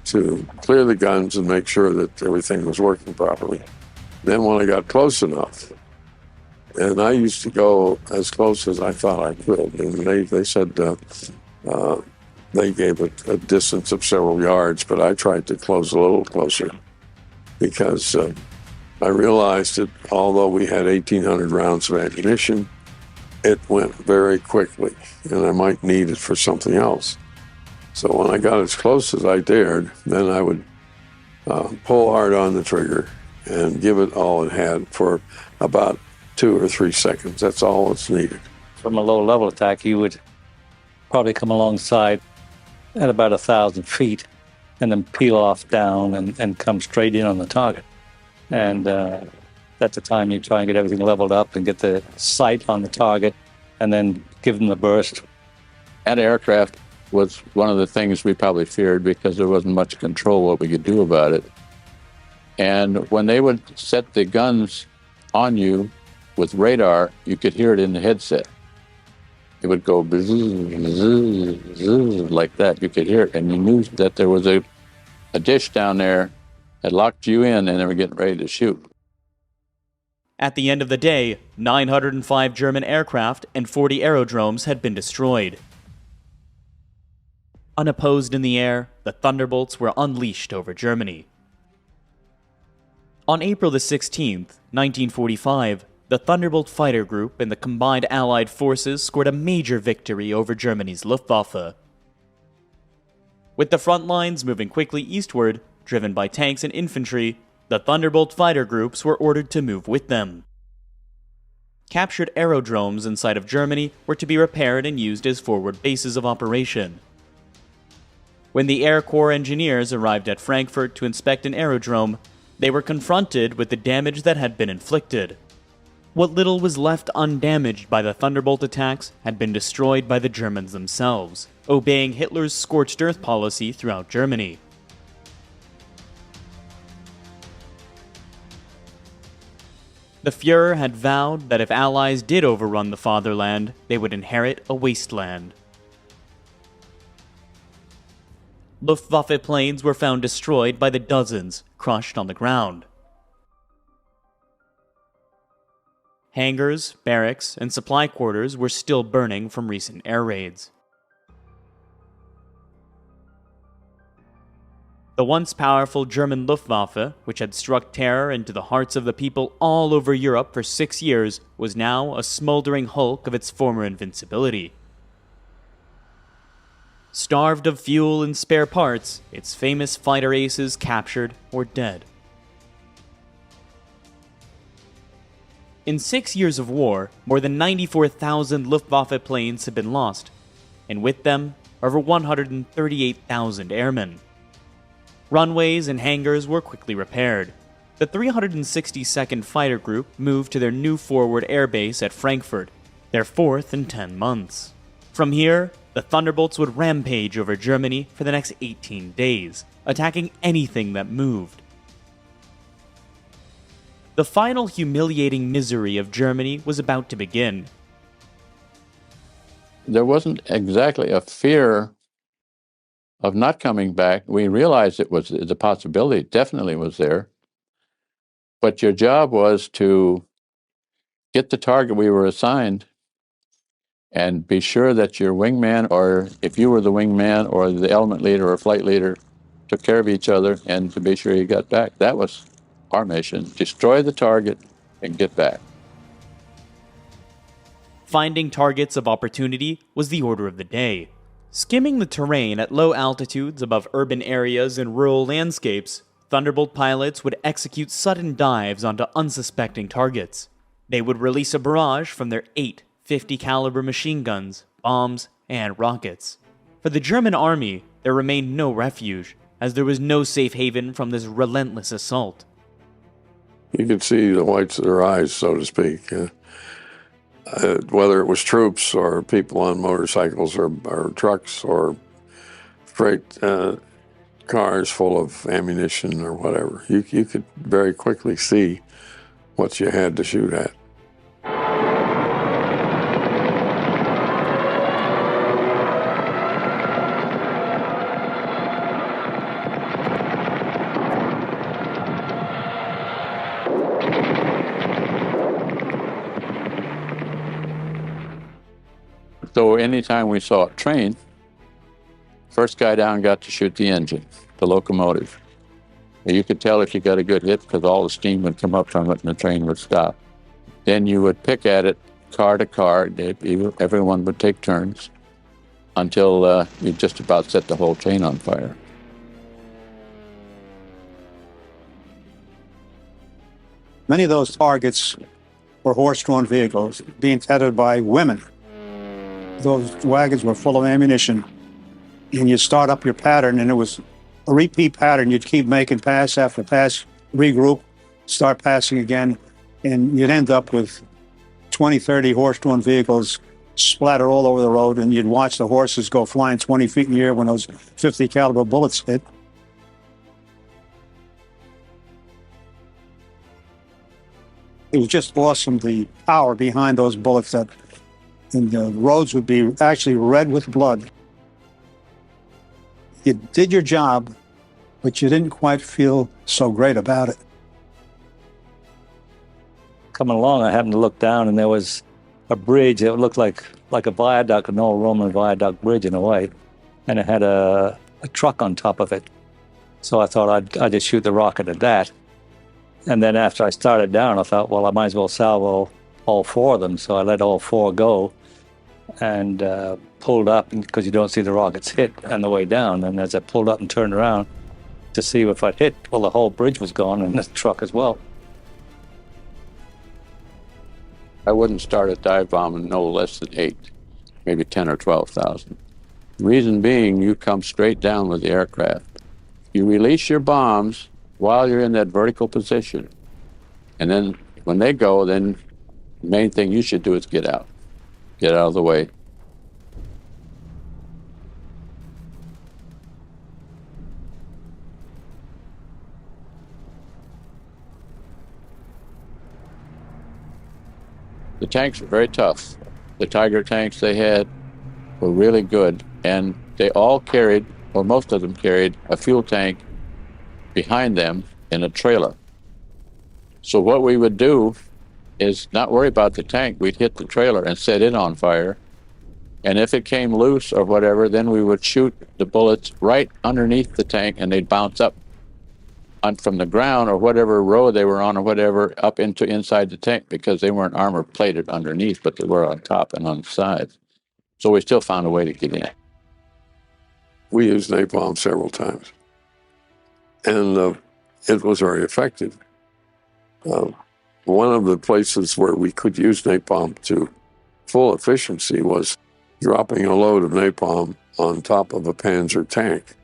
to clear the guns and make sure that everything was working properly. Then when I got close enough, and I used to go as close as I thought I could, and they said they gave it a distance of several yards, but I tried to close a little closer because I realized that although we had 1,800 rounds of ammunition, it went very quickly, and I might need it for something else. So when I got as close as I dared, then I would pull hard on the trigger and give it all it had for about 2 or 3 seconds. That's all that's needed. From a low-level attack, you would probably come alongside at about 1,000 feet and then peel off down and come straight in on the target. And at the time you try and get everything leveled up and get the sight on the target and then give them the burst. Anti-aircraft was one of the things we probably feared because there wasn't much control what we could do about it. And when they would set the guns on you with radar, you could hear it in the headset. it would go bzz, bzz, bzz, like that. You could hear it, and you knew that there was a dish down there that locked you in, and they were getting ready to shoot. At the end of the day, 905 German aircraft and 40 aerodromes had been destroyed. Unopposed in the air, the Thunderbolts were unleashed over Germany. On April the 16th, 1945, the Thunderbolt fighter group and the combined Allied forces scored a major victory over Germany's Luftwaffe. With the front lines moving quickly eastward, driven by tanks and infantry, the Thunderbolt fighter groups were ordered to move with them. Captured aerodromes inside of Germany were to be repaired and used as forward bases of operation. When the Air Corps engineers arrived at Frankfurt to inspect an aerodrome, they were confronted with the damage that had been inflicted. What little was left undamaged by the Thunderbolt attacks had been destroyed by the Germans themselves, obeying Hitler's scorched earth policy throughout Germany. The Fuhrer had vowed that if Allies did overrun the fatherland, they would inherit a wasteland. Luftwaffe planes were found destroyed by the dozens, crushed on the ground. Hangars, barracks, and supply quarters were still burning from recent air raids. The once powerful German Luftwaffe, which had struck terror into the hearts of the people all over Europe for 6 years, was now a smoldering hulk of its former invincibility. Starved of fuel and spare parts, its famous fighter aces captured or dead. In 6 years of war, more than 94,000 Luftwaffe planes had been lost, and with them, over 138,000 airmen. Runways and hangars were quickly repaired. The 362nd Fighter Group moved to their new forward airbase at Frankfurt, their fourth in 10 months. From here, the Thunderbolts would rampage over Germany for the next 18 days, attacking anything that moved. The final humiliating misery of Germany was about to begin. There wasn't exactly a fear of not coming back. We realized it was the possibility, definitely was there. But your job was to get the target we were assigned and be sure that your wingman, or if you were the wingman or the element leader or flight leader, took care of each other and to be sure you got back. That was our mission: destroy the target and get back. Finding targets of opportunity was the order of the day. Skimming the terrain at low altitudes above urban areas and rural landscapes, Thunderbolt pilots would execute sudden dives onto unsuspecting targets. They would release a barrage from their 8 50 caliber machine guns, bombs, and rockets. For the German army, there remained no refuge, as there was no safe haven from this relentless assault. You could see the whites of their eyes, so to speak. Whether it was troops or people on motorcycles or trucks or freight cars full of ammunition or whatever, you could very quickly see what you had to shoot at. So anytime we saw a train, first guy down got to shoot the engine, the locomotive. You could tell if you got a good hit because all the steam would come up from it and the train would stop. Then you would pick at it car to car. Everyone would take turns until you just about set the whole train on fire. Many of those targets were horse-drawn vehicles being tethered by women. Those wagons were full of ammunition, and you'd start up your pattern, and it was a repeat pattern. You'd keep making pass after pass, regroup, start passing again, and you'd end up with 20, 30 horse-drawn vehicles splattered all over the road, and you'd watch the horses go flying 20 feet in the air when those 50 caliber bullets hit. It was just awesome, the power behind those bullets that and the roads would be actually red with blood. You did your job, but you didn't quite feel so great about it. Coming along, I happened to look down, and there was a bridge. It looked like a viaduct, an old Roman viaduct bridge in a way, and it had a truck on top of it. So I thought I'd just shoot the rocket at that. And then after I started down, I thought, well, I might as well salvo all four of them. So I let all four go and pulled up, because you don't see the rockets hit on the way down. And as I pulled up and turned around to see if I'd hit, well, the whole bridge was gone and the truck as well. I wouldn't start a dive bomb in no less than 8, maybe 10 or 12,000. The reason being, you come straight down with the aircraft. You release your bombs while you're in that vertical position. And then when they go, then the main thing you should do is get out. Get out of the way. The tanks were very tough. The Tiger tanks they had were really good, and they all carried, or most of them carried, a fuel tank behind them in a trailer. So what we would do is not worry about the tank. We'd hit the trailer and set it on fire. And if it came loose or whatever, then we would shoot the bullets right underneath the tank, and they'd bounce up from the ground or whatever row they were on or whatever up into inside the tank, because they weren't armor plated underneath, but they were on top and on the sides. So we still found a way to get in. We used napalm several times, and it was very effective. One of the places where we could use napalm to full efficiency was dropping a load of napalm on top of a Panzer tank.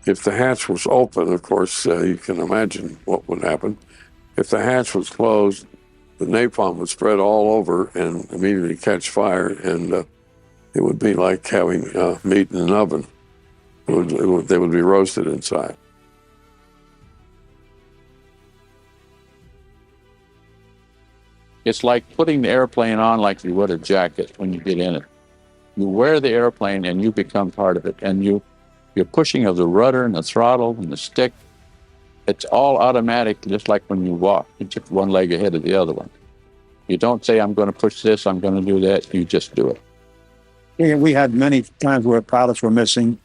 If the hatch was open, of course, you can imagine what would happen. If the hatch was closed, the napalm would spread all over and immediately catch fire, and it would be like having meat in an oven. They would be roasted inside. It's like putting the airplane on like you would a jacket when you get in it. You wear the airplane and you become part of it, and you're pushing of the rudder and the throttle and the stick. It's all automatic, just like when you walk. You just one leg ahead of the other one. You don't say, I'm going to push this, I'm going to do that. You just do it. We had many times where pilots were missing.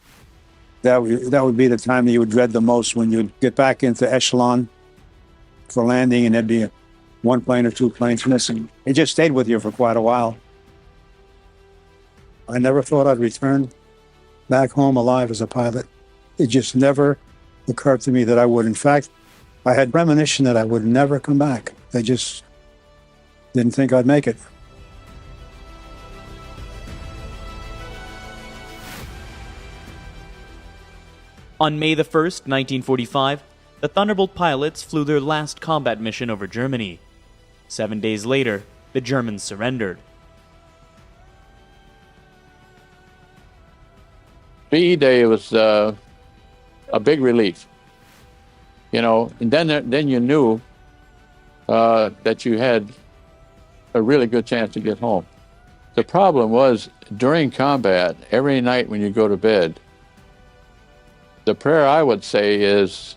That would be the time that you would dread the most, when you'd get back into echelon for landing and there'd be one plane or two planes missing. It just stayed with you for quite a while. I never thought I'd return back home alive as a pilot. It just never occurred to me that I would. In fact, I had premonition that I would never come back. I just didn't think I'd make it. On May the 1st, 1945, the Thunderbolt pilots flew their last combat mission over Germany. 7 days later, the Germans surrendered. VE Day was a big relief, you know. And then you knew that you had a really good chance to get home. The problem was, during combat, every night when you go to bed, the prayer I would say is,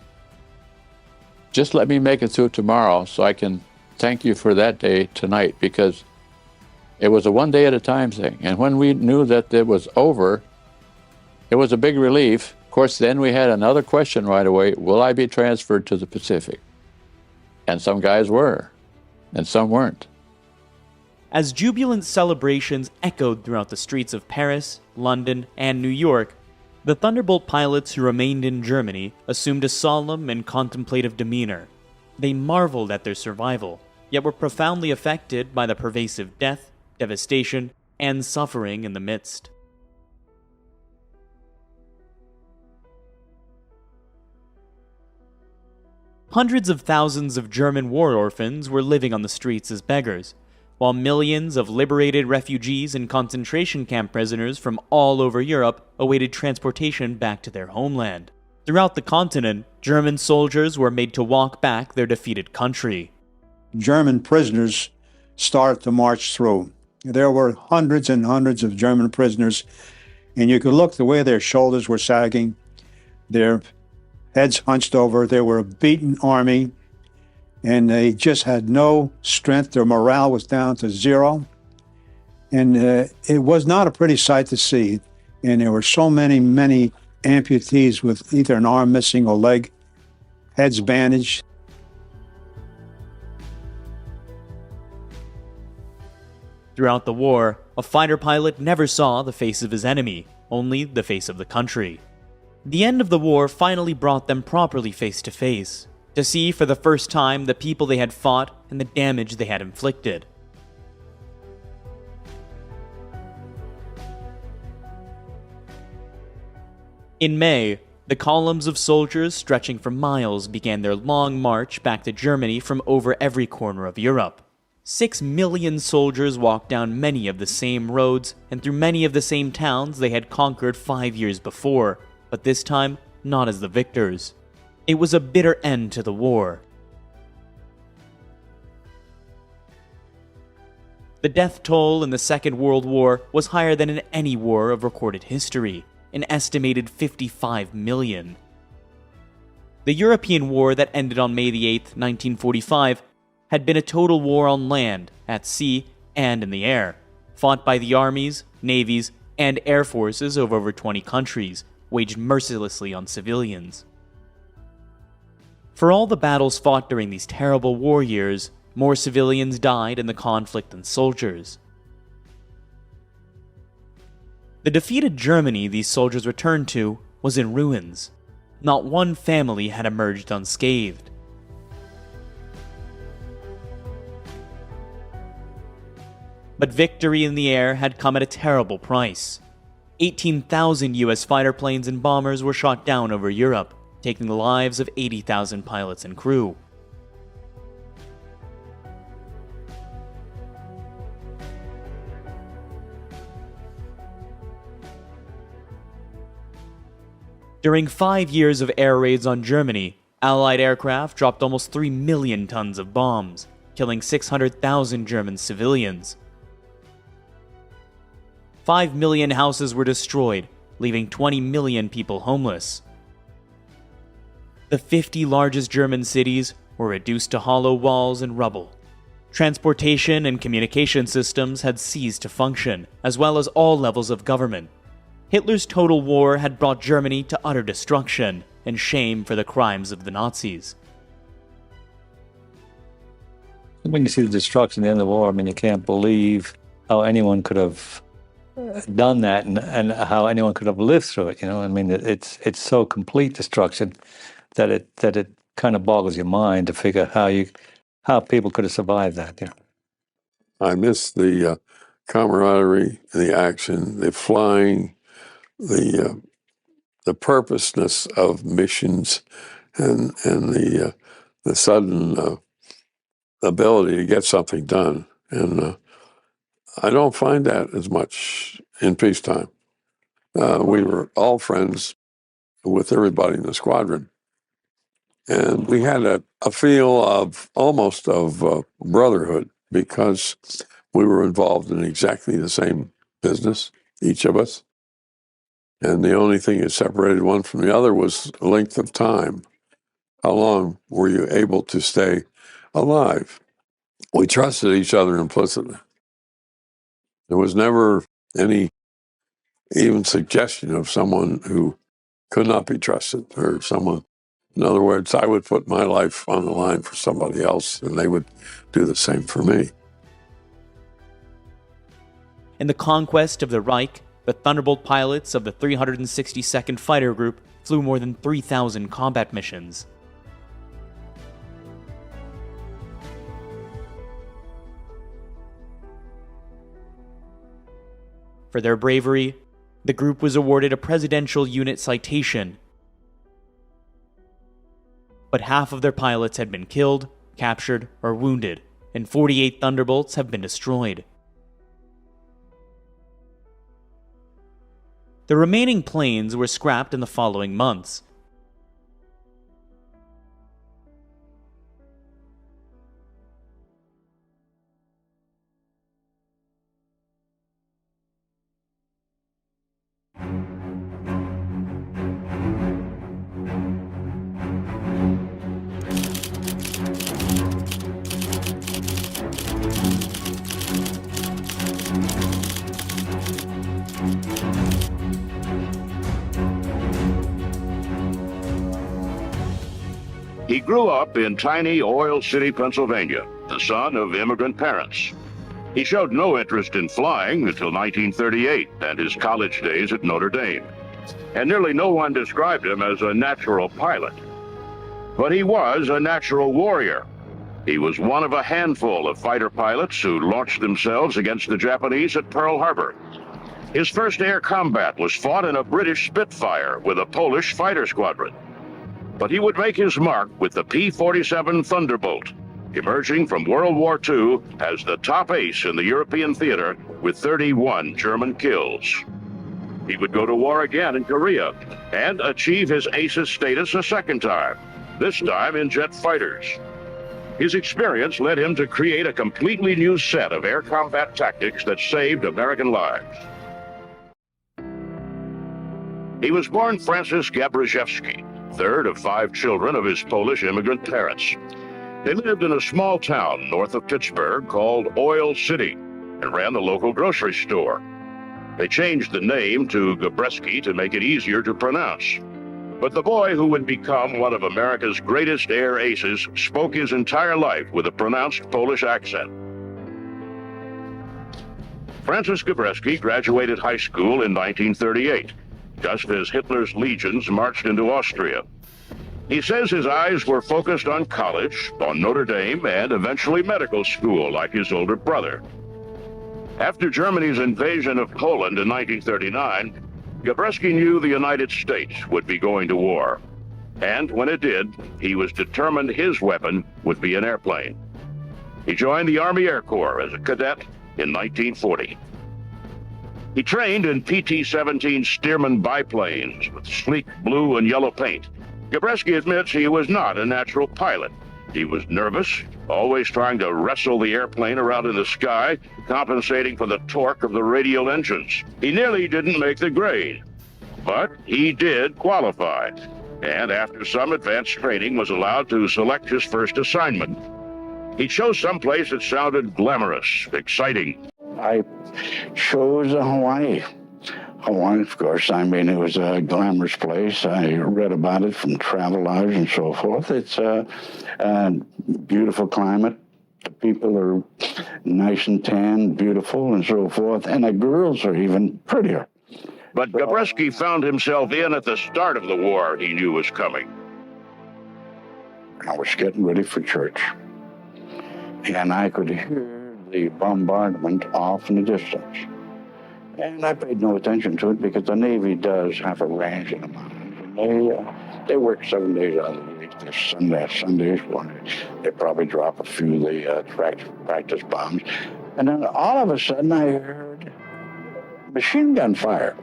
just let me make it through tomorrow so I can thank you for that day tonight, because it was a one day at a time thing. And when we knew that it was over, it was a big relief. Of course, then we had another question right away: will I be transferred to the Pacific? And some guys were, and some weren't. As jubilant celebrations echoed throughout the streets of Paris, London, and New York, the Thunderbolt pilots who remained in Germany assumed a solemn and contemplative demeanor. They marveled at their survival, yet were profoundly affected by the pervasive death, devastation, and suffering in the midst. Hundreds of thousands of German war orphans were living on the streets as beggars, while millions of liberated refugees and concentration camp prisoners from all over Europe awaited transportation back to their homeland. Throughout the continent, German soldiers were made to walk back their defeated country. German prisoners started to march through. there were hundreds and hundreds of German prisoners, and you could look the way their shoulders were sagging, their heads hunched over. They were a beaten army, and they just had no strength. Their morale was down to zero, and it was not a pretty sight to see. And there were so many amputees with either an arm missing or leg, heads bandaged. Throughout the war, a fighter pilot never saw the face of his enemy, only the face of the country. The end of the war finally brought them properly face to face, to see for the first time the people they had fought and the damage they had inflicted. In May, the columns of soldiers stretching for miles began their long march back to Germany from over every corner of Europe. 6 million soldiers walked down many of the same roads and through many of the same towns they had conquered 5 years before, but this time not as the victors. It was a bitter end to the war. The death toll in the Second World War was higher than in any war of recorded history, an estimated 55 million. The European War that ended on May 8, 1945, had been a total war on land, at sea, and in the air, fought by the armies, navies, and air forces of over 20 countries, waged mercilessly on civilians. For all the battles fought during these terrible war years, more civilians died in the conflict than soldiers. The defeated Germany these soldiers returned to was in ruins. Not one family had emerged unscathed. But victory in the air had come at a terrible price. 18,000 US fighter planes and bombers were shot down over Europe, taking the lives of 80,000 pilots and crew. During 5 years of air raids on Germany, Allied aircraft dropped almost 3 million tons of bombs, killing 600,000 German civilians. 5 million houses were destroyed, leaving 20 million people homeless. The 50 largest German cities were reduced to hollow walls and rubble. Transportation and communication systems had ceased to function, as well as all levels of government. Hitler's total war had brought Germany to utter destruction and shame for the crimes of the Nazis. When you see the destruction at the end of the war, I mean, you can't believe how anyone could have done that and how anyone could have lived through it. You know, I mean, it's so complete destruction that it kind of boggles your mind to figure how people could have survived that. You know, I miss the camaraderie, the action, the flying, the purposeness of missions, and the sudden ability to get something done. And I don't find that as much in peacetime. We were all friends with everybody in the squadron, and we had a feel of almost of brotherhood because we were involved in exactly the same business, each of us. And the only thing that separated one from the other was length of time. How long were you able to stay alive? We trusted each other implicitly. There was never any even suggestion of someone who could not be trusted or someone. In other words, I would put my life on the line for somebody else and they would do the same for me. In the conquest of the Reich, the Thunderbolt pilots of the 362nd Fighter Group flew more than 3,000 combat missions. For their bravery, the group was awarded a Presidential Unit Citation. But half of their pilots had been killed, captured, or wounded, and 48 Thunderbolts have been destroyed. The remaining planes were scrapped in the following months. He grew up in tiny Oil City, Pennsylvania, the son of immigrant parents. He showed no interest in flying until 1938 and his college days at Notre Dame. And nearly no one described him as a natural pilot. But he was a natural warrior. He was one of a handful of fighter pilots who launched themselves against the Japanese at Pearl Harbor. His first air combat was fought in a British Spitfire with a Polish fighter squadron. But he would make his mark with the P-47 Thunderbolt, emerging from World War II as the top ace in the European theater with 31 German kills. He would go to war again in Korea and achieve his ace's status a second time, this time in jet fighters. His experience led him to create a completely new set of air combat tactics that saved American lives. He was born Francis Gabreski, third of 5 children of his Polish immigrant parents. They lived in a small town north of Pittsburgh called Oil City and ran the local grocery store. They changed the name to Gabreski to make it easier to pronounce. But the boy who would become one of America's greatest air aces spoke his entire life with a pronounced Polish accent. Francis Gabreski graduated high school in 1938, just as Hitler's legions marched into Austria. He says his eyes were focused on college, on Notre Dame, and eventually medical school like his older brother. After Germany's invasion of Poland in 1939, Gabreski knew the United States would be going to war. And when it did, he was determined his weapon would be an airplane. He joined the Army Air Corps as a cadet in 1940. He trained in PT-17 Stearman biplanes with sleek blue and yellow paint. Gabreski admits he was not a natural pilot. He was nervous, always trying to wrestle the airplane around in the sky, compensating for the torque of the radial engines. He nearly didn't make the grade, but he did qualify, and after some advanced training was allowed to select his first assignment. He chose someplace that sounded glamorous, exciting. I chose Hawaii. Hawaii, of course, I mean, it was a glamorous place. I read about it from travel logs and so forth. It's a beautiful climate. The people are nice and tan, beautiful, and so forth. And the girls are even prettier. But Gabreski found himself in at the start of the war he knew was coming. I was getting ready for church, and I could hear the bombardment off in the distance. And I paid no attention to it because the Navy does have a range in the mountains. And they work 7 days out of the week. There's Sundays when they probably drop a few of the practice bombs. And then all of a sudden I heard machine gun fire.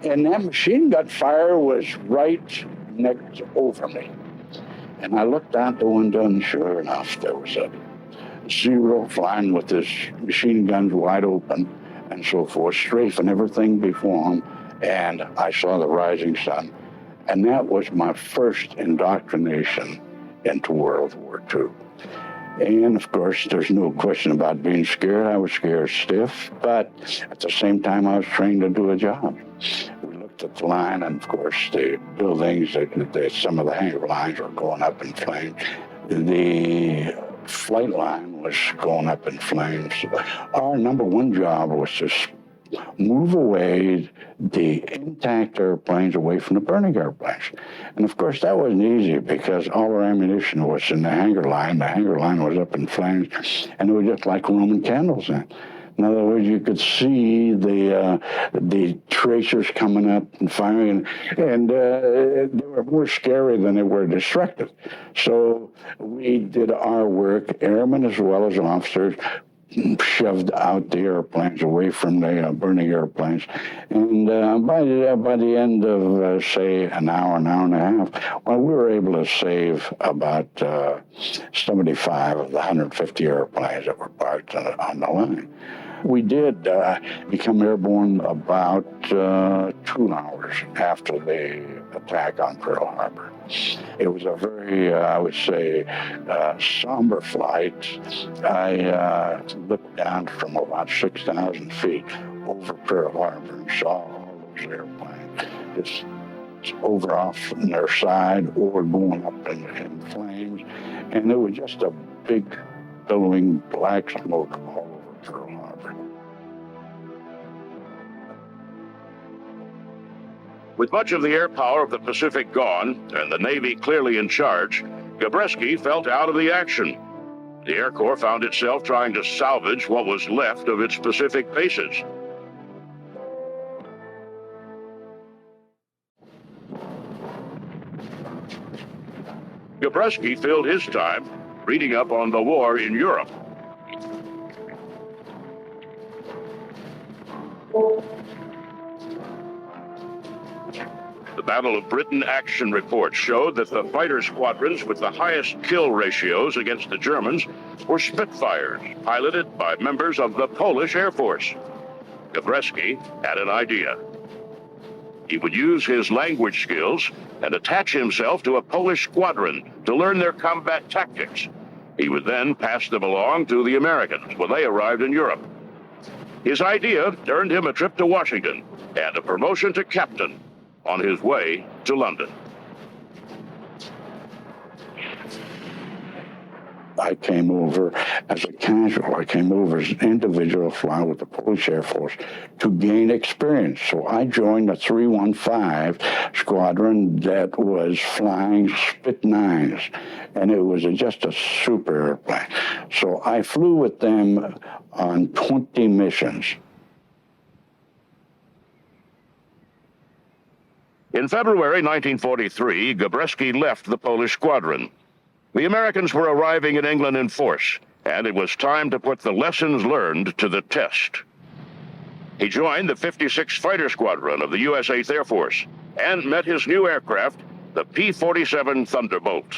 And that machine gun fire was right next over me. And I looked out the window, and sure enough, there was a Zero flying with his machine guns wide open and so forth, strafing everything before him. And I saw the rising sun. And that was my first indoctrination into World War II. And of course, there's no question about being scared. I was scared stiff, but at the same time, I was trained to do a job. We looked at the line, and of course, the buildings, some of the hangar lines were going up in flames. The flight line was going up in flames. Our number one job was to move away the intact airplanes away from the burning airplanes. And of course, that wasn't easy because all our ammunition was in the hangar line. The hangar line was up in flames, and it was just like Roman candles then. In other words, you could see the tracers coming up and firing, and they were more scary than they were destructive. So we did our work, airmen as well as officers, shoved out the airplanes away from the burning airplanes. And by the end of, say, an hour and a half, well, we were able to save about 75 of the 150 airplanes that were parked on the line. We did become airborne about 2 hours after the attack on Pearl Harbor. It was a very, I would say, somber flight. I looked down from about 6,000 feet over Pearl Harbor and saw all those airplanes just over off on their side or going up in flames. And it was just a big, billowing black smoke all over Pearl Harbor. With much of the air power of the Pacific gone and the Navy clearly in charge, Gabreski felt out of the action. The Air Corps found itself trying to salvage what was left of its Pacific bases. Gabreski filled his time reading up on the war in Europe. The Battle of Britain action reports showed that the fighter squadrons with the highest kill ratios against the Germans were Spitfires, piloted by members of the Polish Air Force. Gabreski had an idea. He would use his language skills and attach himself to a Polish squadron to learn their combat tactics. He would then pass them along to the Americans when they arrived in Europe. His idea earned him a trip to Washington and a promotion to captain on his way to London. I came over as a casual. I came over as an individual flying with the Polish Air Force to gain experience. So I joined the 315 squadron that was flying Spit 9s, and it was just a super airplane. So I flew with them on 20 missions. In February 1943, Gabreski left the Polish squadron. The Americans were arriving in England in force, and it was time to put the lessons learned to the test. He joined the 56th Fighter Squadron of the U.S. 8th Air Force and met his new aircraft, the P-47 Thunderbolt.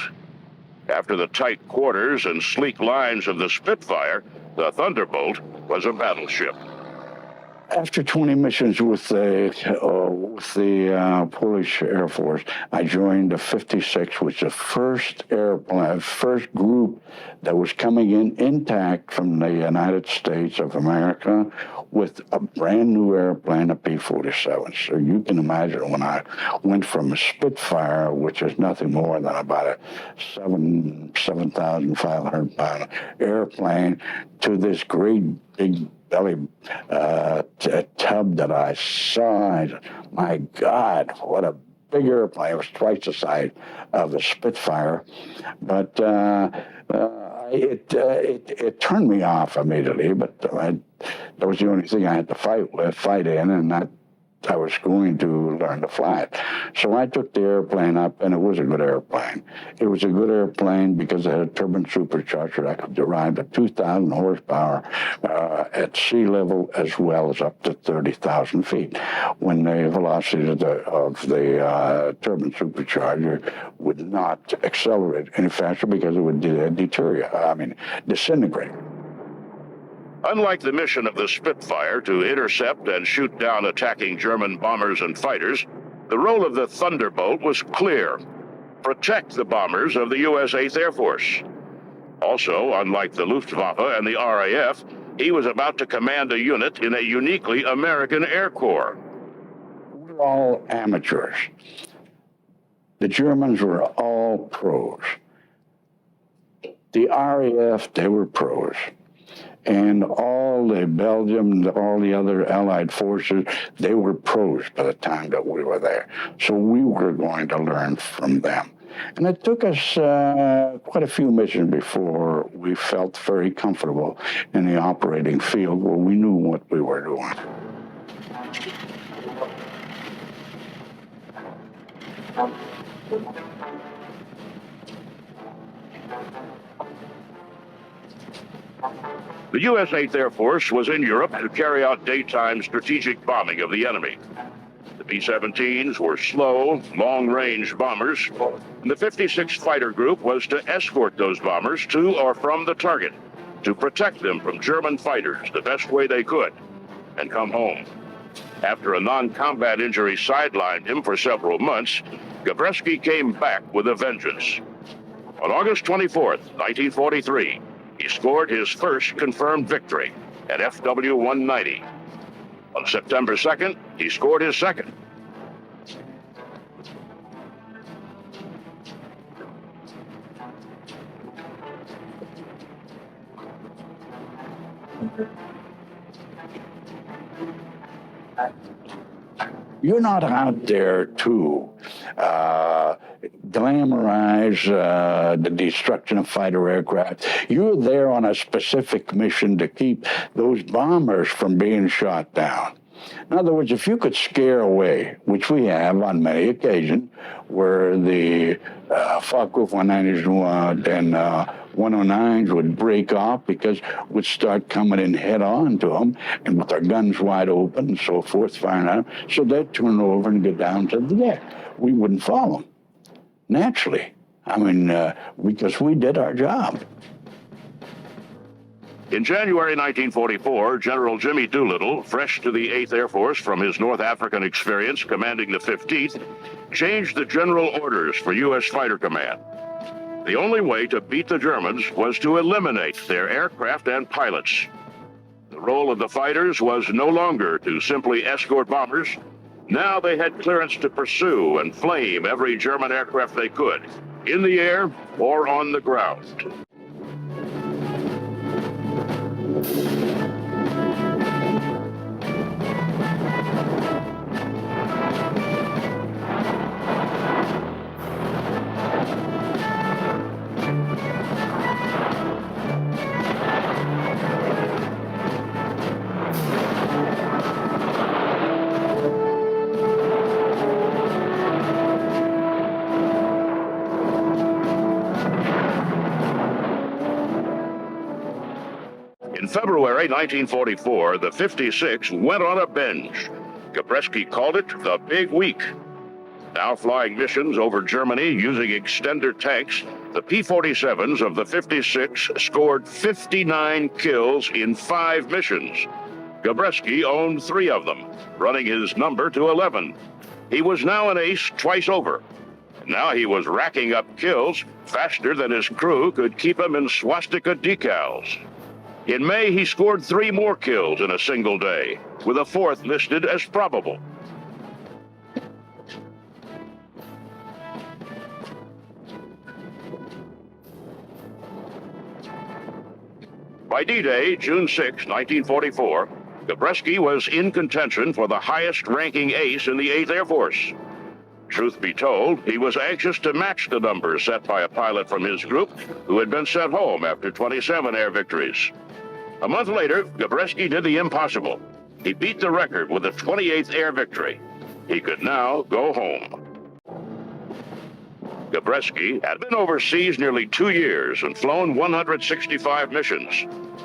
After the tight quarters and sleek lines of the Spitfire, the Thunderbolt was a battleship. After 20 missions with the Polish Air Force, I joined the 56, which was the first group that was coming in intact from the United States of America with a brand new airplane, a P-47. So you can imagine when I went from a Spitfire, which is nothing more than about a 7,500 pound airplane, to this great big belly tub that I saw. My God, what a big airplane. It was twice the size of the Spitfire. But it turned me off immediately, but that was the only thing I had to fight in, and that I was going to learn to fly it. So I took the airplane up, and it was a good airplane. It was a good airplane because it had a turbine supercharger. I could derive to 2,000 horsepower at sea level as well as up to 30,000 feet, when the velocity of the turbine supercharger would not accelerate any faster because it would disintegrate. Unlike the mission of the Spitfire to intercept and shoot down attacking German bombers and fighters, the role of the Thunderbolt was clear: protect the bombers of the U.S. 8th Air Force. Also, unlike the Luftwaffe and the RAF, he was about to command a unit in a uniquely American Air Corps. We're all amateurs. The Germans were all pros. The RAF, they were pros. And all the Belgium, all the other Allied forces, they were pros by the time that we were there. So we were going to learn from them. And it took us quite a few missions before we felt very comfortable in the operating field where we knew what we were doing. The U.S. 8th Air Force was in Europe to carry out daytime strategic bombing of the enemy. The B-17s were slow, long-range bombers, and the 56th Fighter Group was to escort those bombers to or from the target, to protect them from German fighters the best way they could, and come home. After a non-combat injury sidelined him for several months, Gabreski came back with a vengeance. On August 24th, 1943, he scored his first confirmed victory at FW-190. On September 2nd, he scored his second. You're not out there to glamorize the destruction of fighter aircraft. You're there on a specific mission to keep those bombers from being shot down. In other words, if you could scare away, which we have on many occasions, where the Focke-Wulf 190s and 109s would break off because we'd start coming in head-on to them, and with our guns wide open and so forth, firing at them, so they'd turn over and go down to the deck. We wouldn't follow them, naturally. I mean, because we did our job. In January 1944, General Jimmy Doolittle, fresh to the 8th Air Force from his North African experience commanding the 15th, changed the general orders for U.S. Fighter Command. The only way to beat the Germans was to eliminate their aircraft and pilots. The role of the fighters was no longer to simply escort bombers. Now they had clearance to pursue and flame every German aircraft they could, in the air or on the ground. In February 1944, the 56 went on a binge. Gabreski called it the Big Week. Now flying missions over Germany using extender tanks, the P-47s of the 56 scored 59 kills in 5 missions. Gabreski owned 3 of them, running his number to 11. He was now an ace twice over. Now he was racking up kills faster than his crew could keep him in swastika decals. In May, he scored 3 more kills in a single day, with a 4th listed as probable. By D-Day, June 6, 1944, Gabreski was in contention for the highest-ranking ace in the 8th Air Force. Truth be told, he was anxious to match the numbers set by a pilot from his group who had been sent home after 27 air victories. A month later, Gabreski did the impossible. He beat the record with a 28th air victory. He could now go home. Gabreski had been overseas nearly 2 years and flown 165 missions.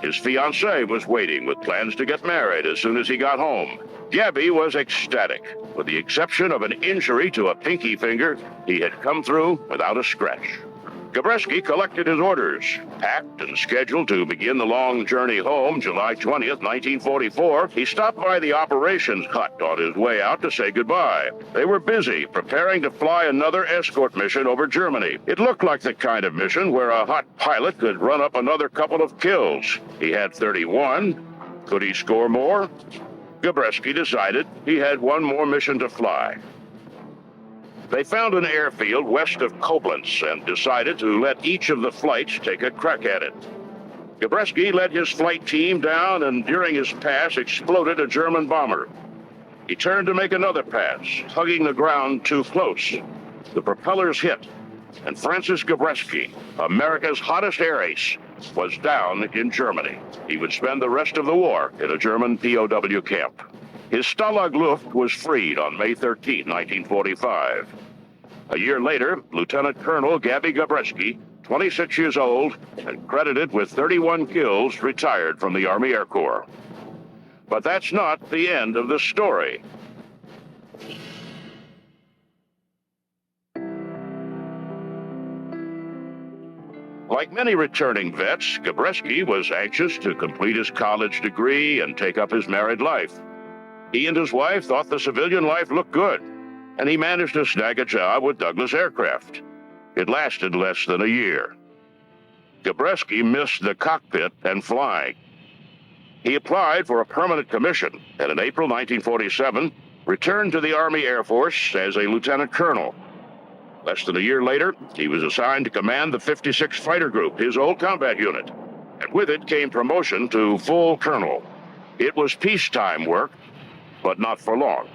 His fiancée was waiting with plans to get married as soon as he got home. Gabby was ecstatic. With the exception of an injury to a pinky finger, he had come through without a scratch. Gabreski collected his orders, packed and scheduled to begin the long journey home July 20th, 1944. He stopped by the operations hut on his way out to say goodbye. They were busy preparing to fly another escort mission over Germany. It looked like the kind of mission where a hot pilot could run up another couple of kills. He had 31. Could he score more? Gabreski decided he had one more mission to fly. They found an airfield west of Koblenz and decided to let each of the flights take a crack at it. Gabreski led his flight team down and during his pass exploded a German bomber. He turned to make another pass, hugging the ground too close. The propellers hit, and Francis Gabreski, America's hottest air ace, was down in Germany. He would spend the rest of the war in a German POW camp. His Stalag Luft was freed on May 13, 1945. A year later, Lieutenant Colonel Gabby Gabreski, 26 years old and credited with 31 kills, retired from the Army Air Corps. But that's not the end of the story. Like many returning vets, Gabreski was anxious to complete his college degree and take up his married life. He and his wife thought the civilian life looked good, and he managed to snag a job with Douglas Aircraft. It lasted less than a year. Gabreski missed the cockpit and flying. He applied for a permanent commission, and in April 1947, returned to the Army Air Force as a lieutenant colonel. Less than a year later, he was assigned to command the 56th Fighter Group, his old combat unit, and with it came promotion to full colonel. It was peacetime work, but not for long.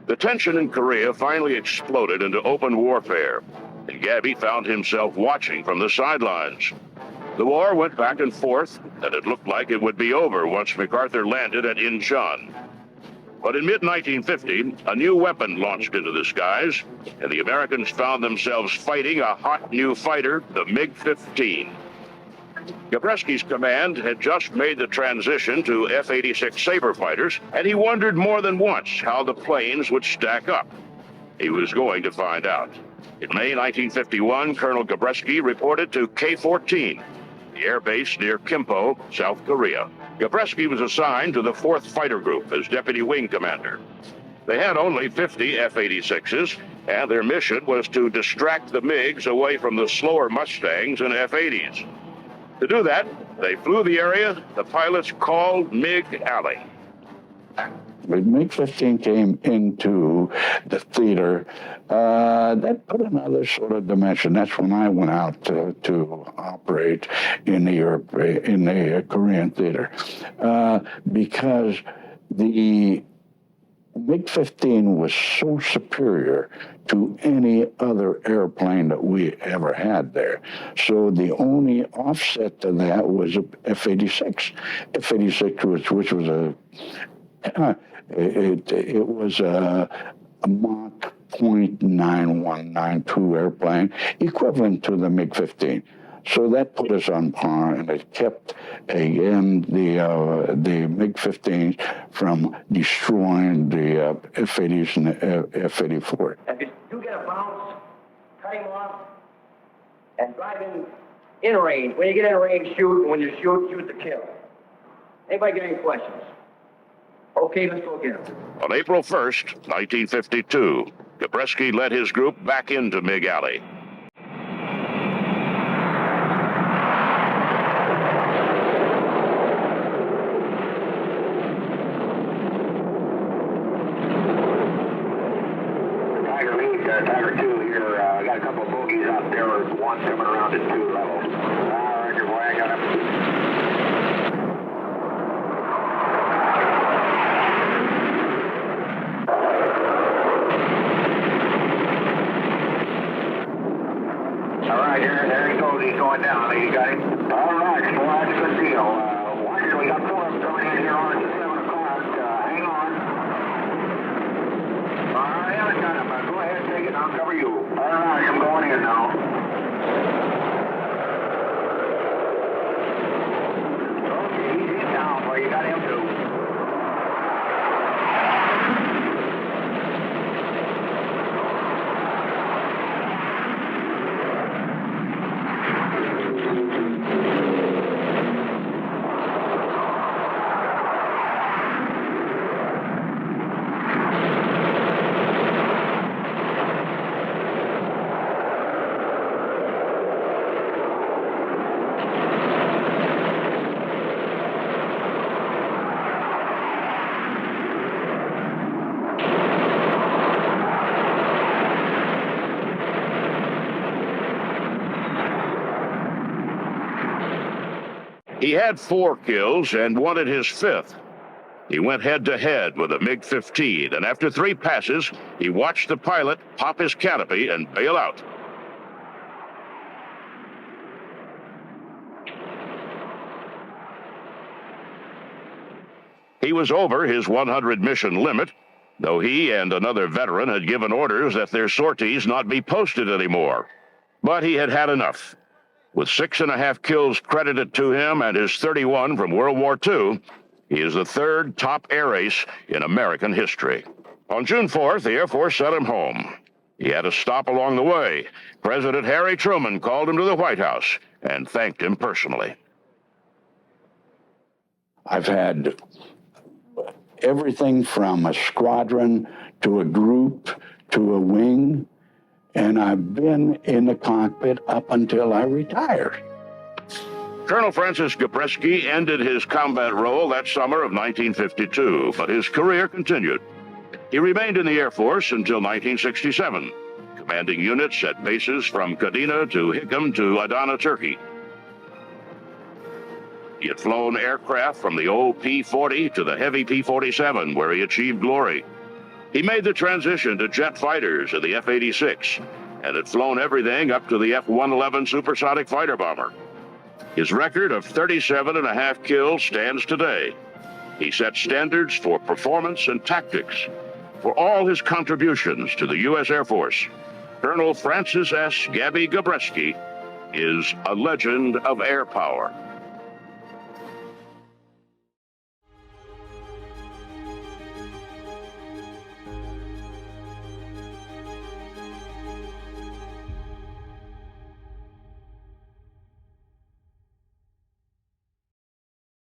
The tension in Korea finally exploded into open warfare, and Gabby found himself watching from the sidelines. The war went back and forth, and it looked like it would be over once MacArthur landed at Incheon. But in mid-1950, a new weapon launched into the skies, and the Americans found themselves fighting a hot new fighter, the MiG-15. Gabreski's command had just made the transition to F-86 Sabre fighters, and he wondered more than once how the planes would stack up. He was going to find out. In May 1951, Colonel Gabreski reported to K-14, the air base near Kimpo, South Korea. Gabreski was assigned to the 4th Fighter Group as deputy wing commander. They had only 50 F-86s, and their mission was to distract the MiGs away from the slower Mustangs and F-80s. To do that, they flew the area the pilots called MiG Alley. When MiG-15 came into the theater, that put another sort of dimension. That's when I went out to operate in the Korean theater, because the MiG-15 was so superior to any other airplane that we ever had there. So the only offset to that was F-86. F-86, which was it was a Mach .9192 airplane, equivalent to the MiG-15. So that put us on par, and it kept, again, the MiG-15s from destroying the F-80s and the F-84. And if you get a bounce, cut him off, and drive in range. When you get in range, shoot, and when you shoot to kill. Anybody got any questions? Okay, let's go get him. On April 1st, 1952, Gabreski led his group back into MiG Alley. Tiger 2 here, I got a couple of bogeys out there, one coming around at 2 level. Roger, boy, I got him. All right, there he goes, he's going down, you got him? All right, well, that's a good deal. Watch it, we got 4 of them coming in here on at 7 o'clock, hang on. All right, I got him. Go ahead, take it. I'll cover you. All right, I'm going in now. Okay, he's down. Well, you got him too. He had 4 kills and wanted his 5th. He went head-to-head with a MiG-15, and after 3 passes, he watched the pilot pop his canopy and bail out. He was over his 100 mission limit, though he and another veteran had given orders that their sorties not be posted anymore. But he had had enough. With 6.5 kills credited to him and his 31 from World War II, he is the 3rd top air ace in American history. On June 4th, the Air Force sent him home. He had a stop along the way. President Harry Truman called him to the White House and thanked him personally. I've had everything from a squadron to a group to a wing, and I've been in the cockpit up until I retired. Colonel Francis Gabreski ended his combat role that summer of 1952, but his career continued. He remained in the Air Force until 1967, commanding units at bases from Kadena to Hickam to Adana, Turkey. He had flown aircraft from the old P-40 to the heavy P-47, where he achieved glory. He made the transition to jet fighters in the F-86, and had flown everything up to the F-111 supersonic fighter bomber. His record of 37.5 kills stands today. He set standards for performance and tactics. For all his contributions to the U.S. Air Force, Colonel Francis S. Gabby Gabreski is a legend of air power.